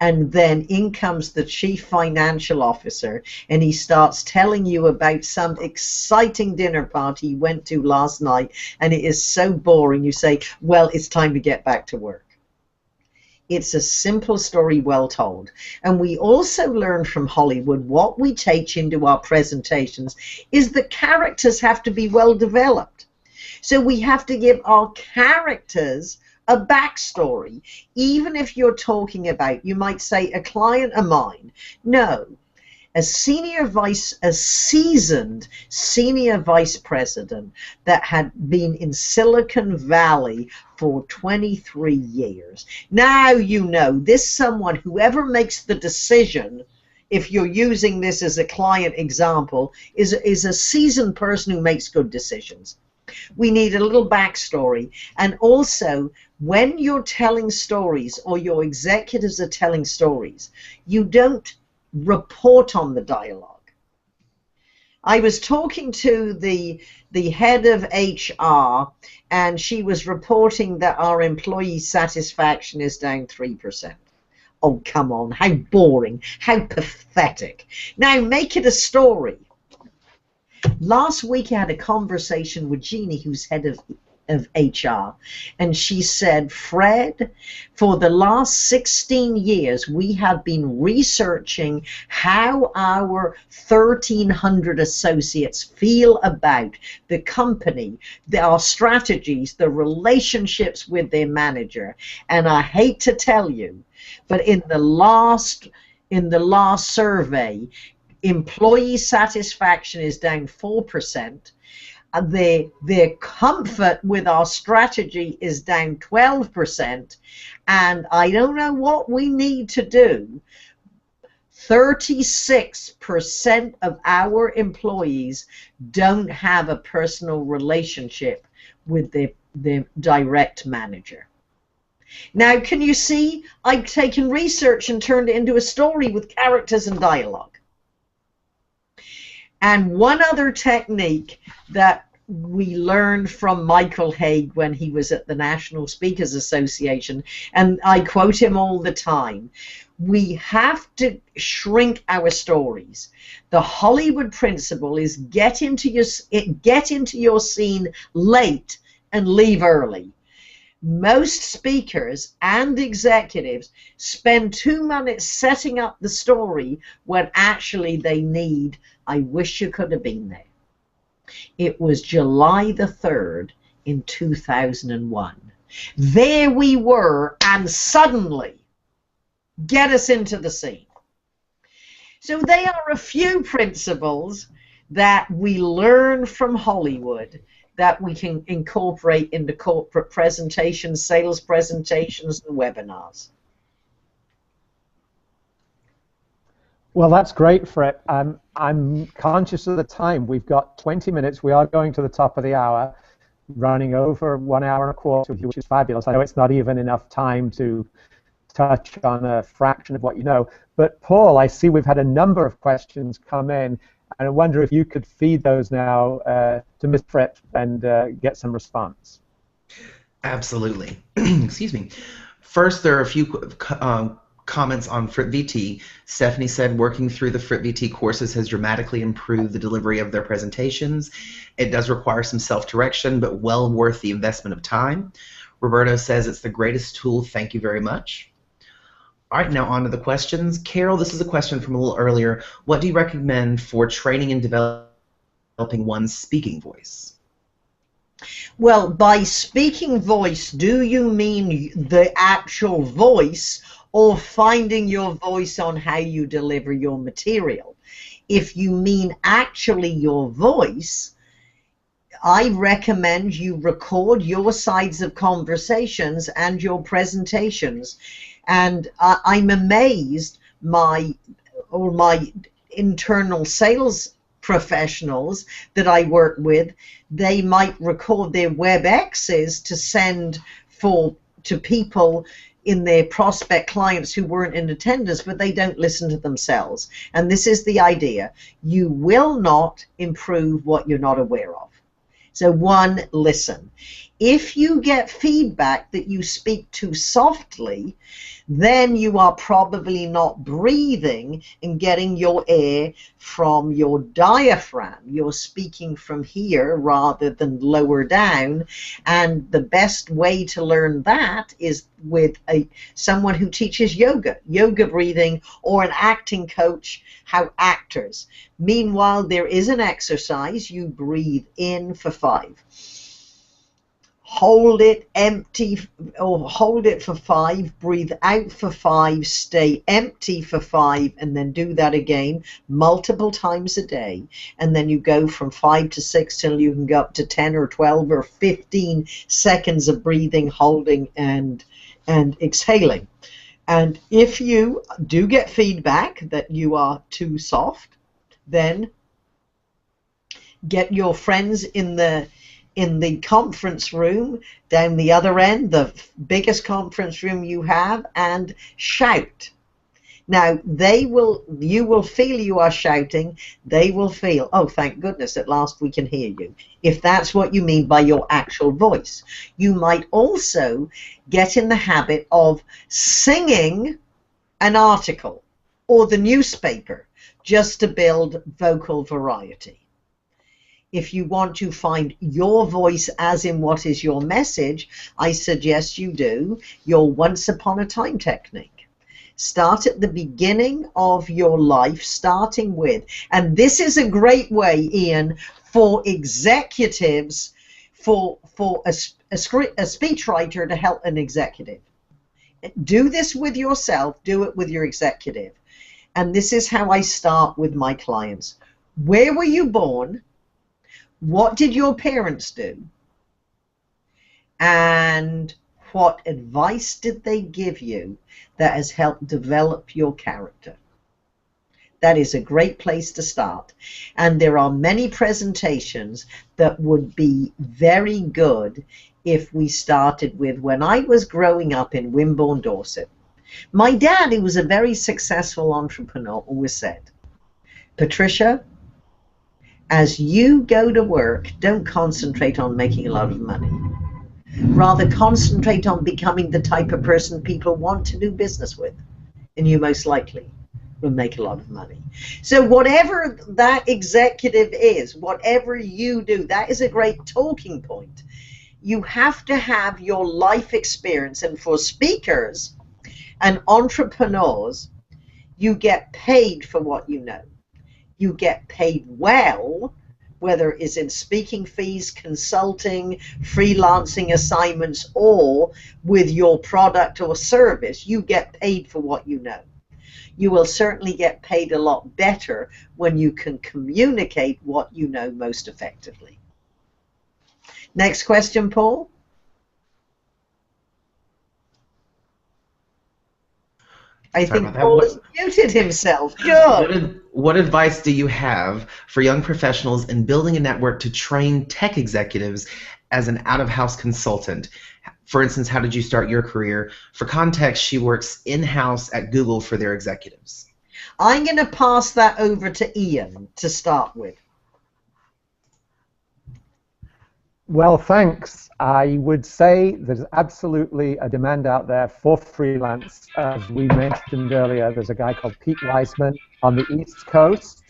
And then in comes the chief financial officer, and he starts telling you about some exciting dinner party he went to last night, and it is so boring. You say, well, it's time to get back to work. It's a simple story well told. And we also learn from Hollywood, what we teach into our presentations is that characters have to be well developed. So we have to give our characters a backstory. Even if you're talking about, you might say, a client of mine. No. A seasoned senior vice president that had been in Silicon Valley for 23 years. Now you know this someone, whoever makes the decision, if you're using this as a client example, is a seasoned person who makes good decisions. We need a little backstory. And also, when you're telling stories or your executives are telling stories, you don't report on the dialogue. I was talking to the head of HR, and she was reporting that our employee satisfaction is down 3%. Oh, come on, how boring, how pathetic. Now make it a story. Last week I had a conversation with Jeannie, who's head of HR, and she said, Fred, for the last 16 years we have been researching how our 1,300 associates feel about the company, our strategies, the relationships with their manager. And I hate to tell you, but in the last survey, employee satisfaction is down 4%. Their comfort with our strategy is down 12%, and I don't know what we need to do. 36% of our employees don't have a personal relationship with their direct manager. Now, can you see? I've taken research and turned it into a story with characters and dialogue. And one other technique that we learned from Michael Haig when he was at the National Speakers Association, and I quote him all the time. We have to shrink our stories. The Hollywood principle is get into your scene late and leave early. Most speakers and executives spend 2 minutes setting up the story when actually they need, I wish you could have been there. It was July the 3rd in 2001. There we were, and suddenly, get us into the scene. So they are a few principles that we learn from Hollywood that we can incorporate into corporate presentations, sales presentations, and webinars. Well, that's great, Fripp. I'm conscious of the time. We've got 20 minutes. We are going to the top of the hour, running over 1 hour and a quarter with you, which is fabulous. I know it's not even enough time to touch on a fraction of what you know. But Paul, I see we've had a number of questions come in, and I wonder if you could feed those now to Ms. Fripp and get some response. Absolutely. Excuse me. First, there are a few comments on Fripp VT. Stephanie said working through the Fripp VT courses has dramatically improved the delivery of their presentations. It does require some self-direction, but well worth the investment of time. Roberto says it's the greatest tool. Thank you very much. All right, now on to the questions. Carol, this is a question from a little earlier. What do you recommend for training and developing one's speaking voice? Well, by speaking voice, do you mean the actual voice or finding your voice on how you deliver your material? If you mean actually your voice, I recommend you record your sides of conversations and your presentations. And I'm amazed my internal sales professionals that I work with, they might record their WebExes to send to people in their prospect clients who weren't in attendance, but they don't listen to themselves. And this is the idea. You will not improve what you're not aware of. So one, listen. If you get feedback that you speak too softly, then you are probably not breathing and getting your air from your diaphragm. You're speaking from here rather than lower down. And the best way to learn that is with someone who teaches yoga breathing, or an acting coach, how actors. Meanwhile, there is an exercise. You breathe in for 5. Hold it empty, or hold it for 5, breathe out for 5, stay empty for 5, and then do that again multiple times a day. And then you go from 5 to 6 till you can go up to 10 or 12 or 15 seconds of breathing, holding, and exhaling. And if you do get feedback that you are too soft, then get your friends in the conference room down the other end, the biggest conference room you have, and shout. Now, you will feel you are shouting. They will feel, oh, thank goodness, at last we can hear you, if that's what you mean by your actual voice. You might also get in the habit of singing an article or the newspaper just to build vocal variety. If you want to find your voice as in what is your message, I suggest you do your once upon a time technique. Start at the beginning of your life, starting with, and this is a great way, Ian, for executives, for a speechwriter to help an executive. Do this with yourself, do it with your executive. And this is how I start with my clients. Where were you born? What did your parents do? And what advice did they give you that has helped develop your character? That is a great place to start. And there are many presentations that would be very good if we started with, when I was growing up in Wimborne, Dorset, my dad, who was a very successful entrepreneur, always said, Patricia, as you go to work, don't concentrate on making a lot of money. Rather, concentrate on becoming the type of person people want to do business with, and you most likely will make a lot of money. So whatever that executive is, whatever you do, that is a great talking point. You have to have your life experience, and for speakers and entrepreneurs, you get paid for what you know. You get paid well, whether it's in speaking fees, consulting, freelancing assignments, or with your product or service. You get paid for what you know. You will certainly get paid a lot better when you can communicate what you know most effectively. Next question, Paul. I think Paul has muted himself. Good. What advice do you have for young professionals in building a network to train tech executives as an out-of-house consultant? For instance, how did you start your career? For context, she works in-house at Google for their executives. I'm going to pass that over to Ian to start with. Well, thanks. I would say there's absolutely a demand out there for freelance. As we mentioned earlier, there's a guy called Pete Wiseman on the East Coast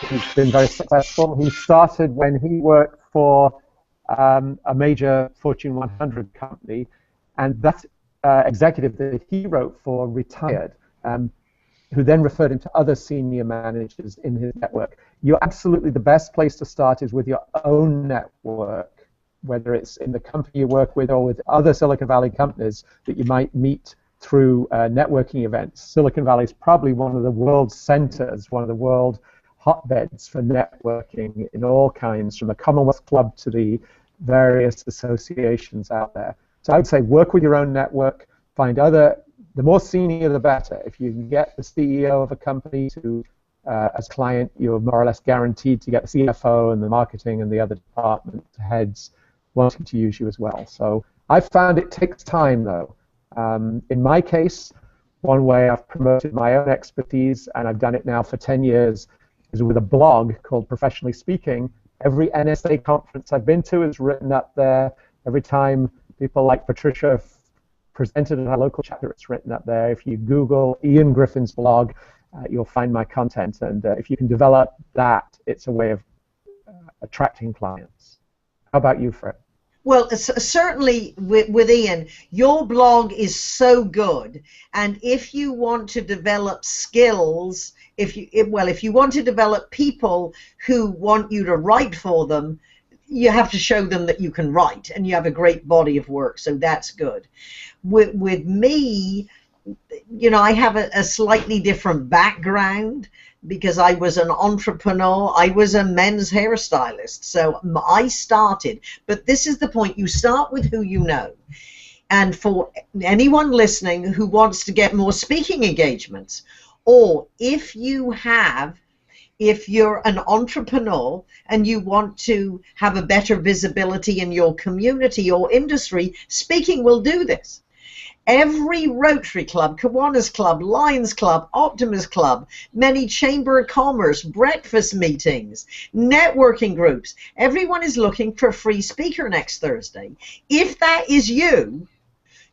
who's been very successful. He started when he worked for a major Fortune 100 company, and that executive that he wrote for retired, who then referred him to other senior managers in his network. You're absolutely the best place to start is with your own network, whether it's in the company you work with or with other Silicon Valley companies that you might meet through networking events. Silicon Valley is probably one of the world's centers, one of the world hotbeds for networking in all kinds, from the Commonwealth Club to the various associations out there. So I would say work with your own network, find other, the more senior the better. If you can get the CEO of a company to, as client, you're more or less guaranteed to get the CFO and the marketing and the other department heads wanting to use you as well. So I've found it takes time though. In my case, one way I've promoted my own expertise, and I've done it now for 10 years, is with a blog called Professionally Speaking. Every NSA conference I've been to is written up there. Every time people like Patricia have presented in our local chapter, it's written up there. If you Google Ian Griffin's blog, you'll find my content. And if you can develop that, it's a way of attracting clients. How about you, Fripp? Well, certainly with Ian, your blog is so good, and if you want to develop skills, if you want to develop people who want you to write for them, you have to show them that you can write, and you have a great body of work, so that's good. With me, you know, I have a slightly different background, because I was an entrepreneur. I was a men's hairstylist, so I started. But this is the point. You start with who you know. And for anyone listening who wants to get more speaking engagements, or if you're an entrepreneur and you want to have a better visibility in your community or industry, speaking will do this. Every Rotary Club, Kiwanis Club, Lions Club, Optimus Club, many Chamber of Commerce, breakfast meetings, networking groups, everyone is looking for a free speaker next Thursday. If that is you,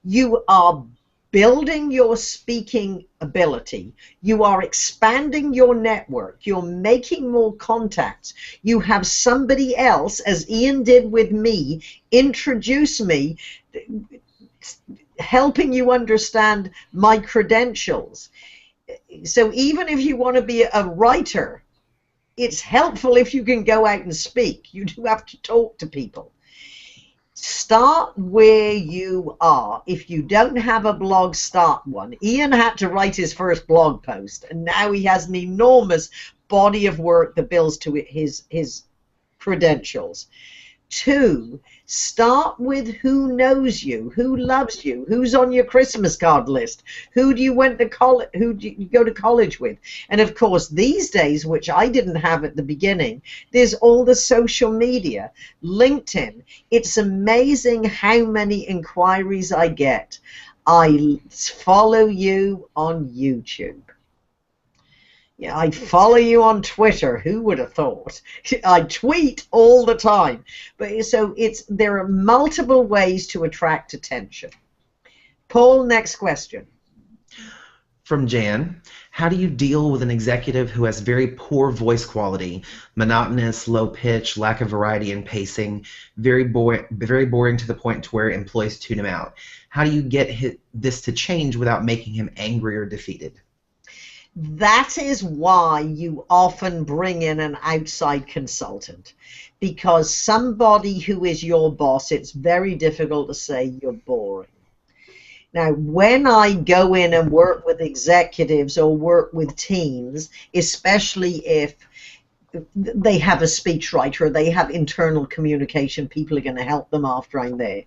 you are building your speaking ability, you are expanding your network, you're making more contacts, you have somebody else, as Ian did with me, introduce me, helping you understand my credentials. So even if you want to be a writer, it's helpful if you can go out and speak. You do have to talk to people. Start where you are. If you don't have a blog, start one. Ian had to write his first blog post, and now he has an enormous body of work that builds to his credentials. 2, start with who knows you, who loves you, who's on your Christmas card list, who do you go to college with. And of course, these days, which I didn't have at the beginning, there's all the social media, LinkedIn. It's amazing how many inquiries I get. I follow you on YouTube. Yeah, I follow you on Twitter. Who would have thought? I tweet all the time. But so there are multiple ways to attract attention. Paul, next question. From Jan, how do you deal with an executive who has very poor voice quality, monotonous, low pitch, lack of variety in pacing, very boring to the point to where employees tune him out? How do you get this to change without making him angry or defeated? That is why you often bring in an outside consultant, because somebody who is your boss, it's very difficult to say you're boring. Now, when I go in and work with executives or work with teams, especially if they have a speechwriter or they have internal communication, people are going to help them after I'm there.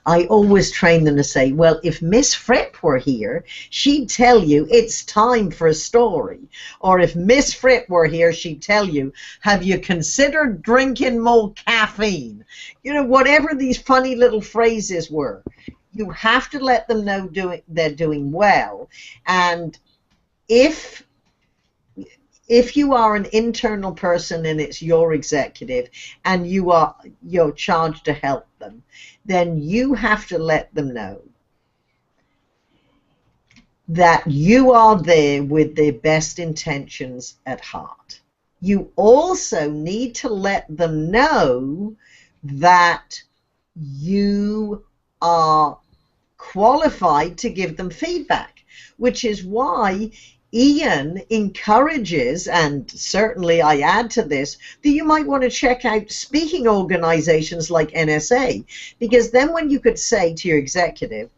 I always train them to say, well, if Miss Fripp were here, she'd tell you it's time for a story. Or if Miss Fripp were here, she'd tell you, have you considered drinking more caffeine? You know, whatever these funny little phrases were. You have to let them know they're doing well. And if you are an internal person and it's your executive and you're charged to help them, then you have to let them know that you are there with their best intentions at heart. You also need to let them know that you are qualified to give them feedback, which is why Ian encourages, and certainly I add to this, that you might want to check out speaking organizations like NSA, because then when you could say to your executive,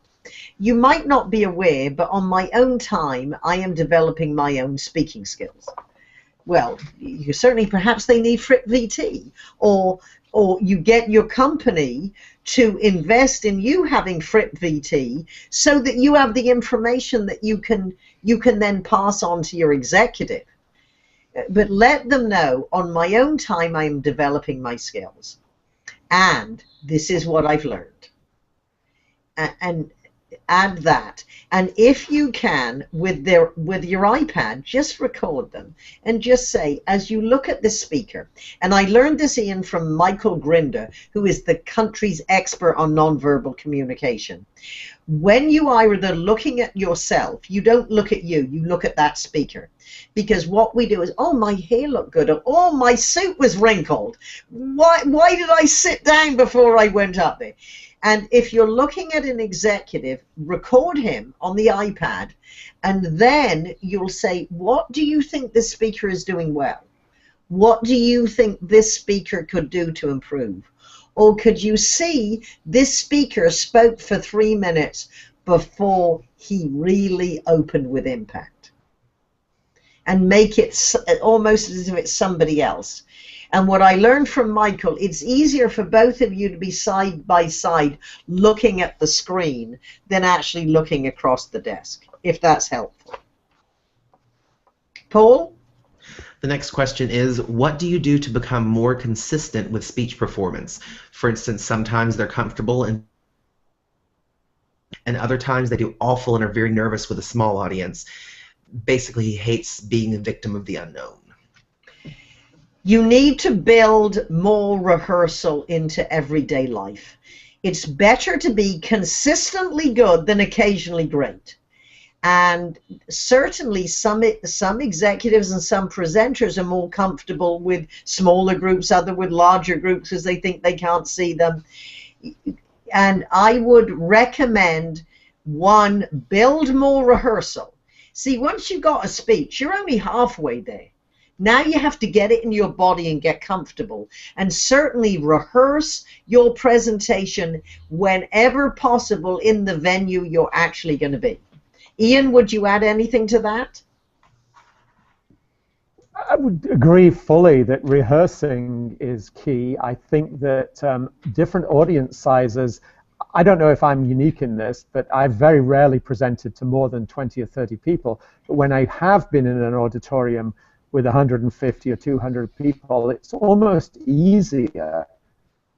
you might not be aware, but on my own time, I am developing my own speaking skills. Well, you certainly, perhaps they need Fripp VT, or you get your company to invest in you having Fripp VT so that you have the information that you can then pass on to your executive. But let them know, on my own time I am developing my skills. And this is what I've learned. And add that. And if you can, with your iPad, just record them and just say, as you look at this speaker, and I learned this, Ian, from Michael Grinder, who is the country's expert on nonverbal communication. When you are either looking at yourself, you don't look at you look at that speaker. Because what we do is, oh, my hair looked good, or oh, my suit was wrinkled. Why did I sit down before I went up there? And if you're looking at an executive, record him on the iPad, and then you'll say, what do you think this speaker is doing well? What do you think this speaker could do to improve? Or could you see this speaker spoke for 3 minutes before he really opened with impact? And make it almost as if it's somebody else. And what I learned from Michael, it's easier for both of you to be side by side looking at the screen than actually looking across the desk, if that's helpful. Paul? The next question is, what do you do to become more consistent with speech performance? For instance, sometimes they're comfortable and other times they do awful and are very nervous with a small audience. Basically, he hates being a victim of the unknown. You need to build more rehearsal into everyday life. It's better to be consistently good than occasionally great. And certainly some executives and some presenters are more comfortable with smaller groups, other with larger groups because they think they can't see them. And I would recommend, one, build more rehearsal. See, once you've got a speech, you're only halfway there. Now you have to get it in your body and get comfortable. And certainly rehearse your presentation whenever possible in the venue you're actually going to be. Ian, would you add anything to that? I would agree fully that rehearsing is key. I think that different audience sizes, I don't know if I'm unique in this, but I've very rarely presented to more than 20 or 30 people. But when I have been in an auditorium with 150 or 200 people, it's almost easier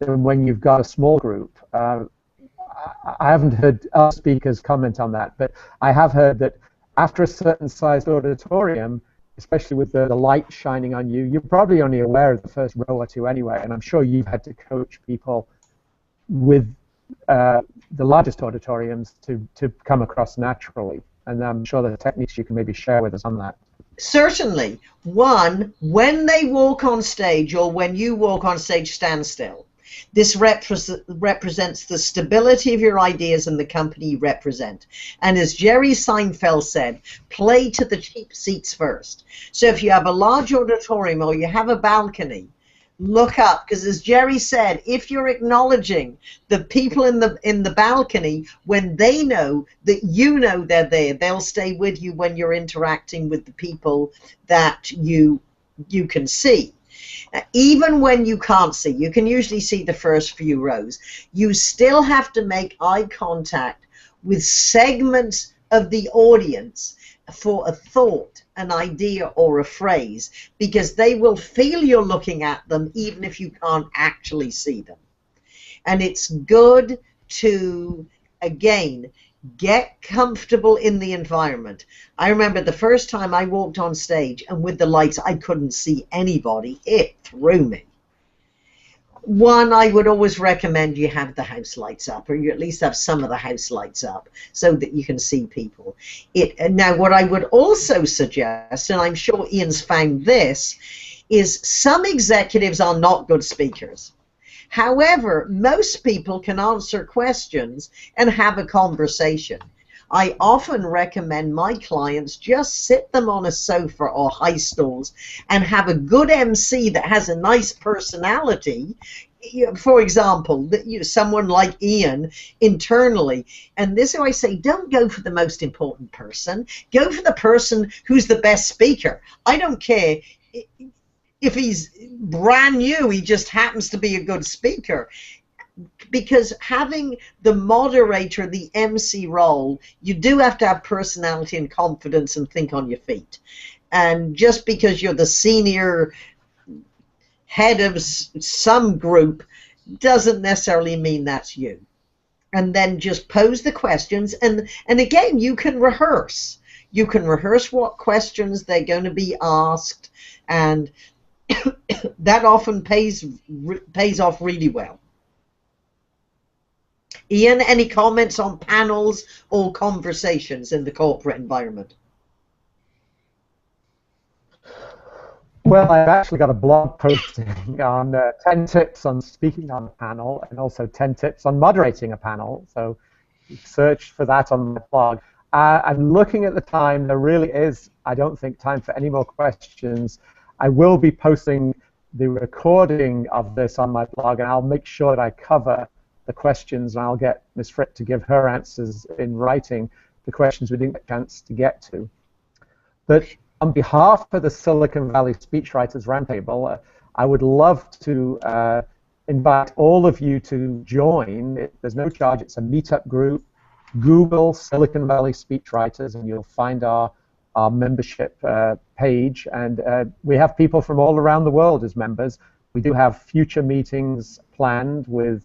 than when you've got a small group. I haven't heard other speakers comment on that, but I have heard that after a certain sized auditorium, especially with the light shining on you. You're probably only aware of the first row or two anyway, and I'm sure you've had to coach people with the largest auditoriums to come across naturally. And I'm sure there are techniques you can maybe share with us on that. Certainly. One, when they walk on stage or when you walk on stage, stand still. This represents the stability of your ideas and the company you represent. And as Jerry Seinfeld said, play to the cheap seats first. So if you have a large auditorium or you have a balcony, look up, because as Jerry said, if you're acknowledging the people in the balcony, when they know that you know they're there, they'll stay with you when you're interacting with the people that you can see. Even when you can't see, you can usually see the first few rows, you still have to make eye contact with segments of the audience for a thought, an idea, or a phrase, because they will feel you're looking at them even if you can't actually see them. And it's good to, again, get comfortable in the environment. I remember the first time I walked on stage and with the lights I couldn't see anybody. It threw me. One, I would always recommend you have the house lights up, or you at least have some of the house lights up so that you can see people. Now, what I would also suggest, and I'm sure Ian's found this, is some executives are not good speakers. However, most people can answer questions and have a conversation. I often recommend my clients just sit them on a sofa or high stools and have a good MC that has a nice personality. For example, someone like Ian internally. And this is why I say, don't go for the most important person. Go for the person who's the best speaker. I don't care if he's brand new, he just happens to be a good speaker. Because having the moderator, the MC role, you do have to have personality and confidence and think on your feet. And just because you're the senior head of some group doesn't necessarily mean that's you. And then just pose the questions. And again, you can rehearse. You can rehearse what questions they're going to be asked. And that often pays off really well. Ian, any comments on panels or conversations in the corporate environment? Well, I've actually got a blog posting on 10 tips on speaking on a panel and also 10 tips on moderating a panel. So search for that on my blog. I'm looking at the time. There really is, I don't think, time for any more questions. I will be posting the recording of this on my blog, and I'll make sure that I cover the questions, and I'll get Ms. Fripp to give her answers in writing, the questions we didn't get a chance to get to. But on behalf of the Silicon Valley Speechwriters Roundtable, I would love to invite all of you to join. There's no charge. It's a meetup group. Google Silicon Valley Speechwriters, and you'll find our membership page. And we have people from all around the world as members. We do have future meetings planned with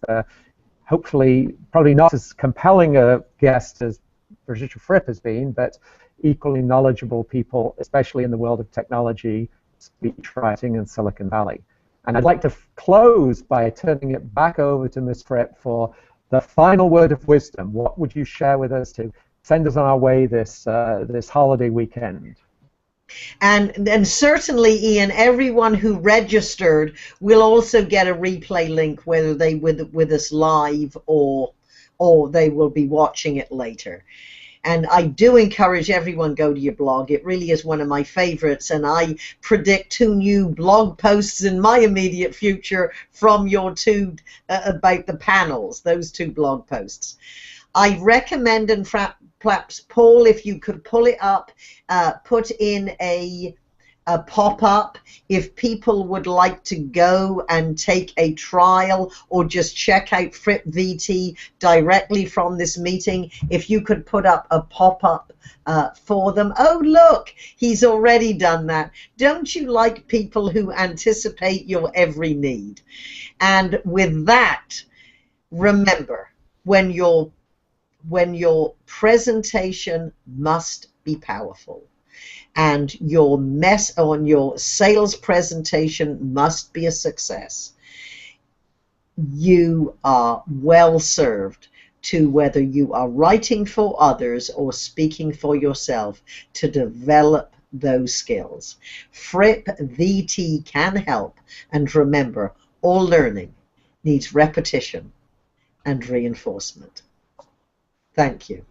hopefully probably not as compelling a guest as Patricia Fripp has been, but equally knowledgeable people, especially in the world of technology, speech writing, and Silicon Valley. And I'd like to close by turning it back over to Ms. Fripp for the final word of wisdom. What would you share with us to send us on our way this holiday weekend? And certainly, Ian, everyone who registered will also get a replay link, whether they with us live or they will be watching it later. And I do encourage everyone go to your blog. It really is one of my favorites, and I predict 2 new blog posts in my immediate future from your 2 about the panels, those 2 blog posts. I recommend, and perhaps Paul, if you could pull it up, put in a pop-up if people would like to go and take a trial or just check out Fripp VT directly from this meeting. If you could put up a pop-up for them. Oh, look, he's already done that. Don't you like people who anticipate your every need? And with that, remember, when your presentation must be powerful. and your your sales presentation must be a success, you are well served to, whether you are writing for others or speaking for yourself, to develop those skills. Fripp VT can help, and remember, all learning needs repetition and reinforcement. Thank you.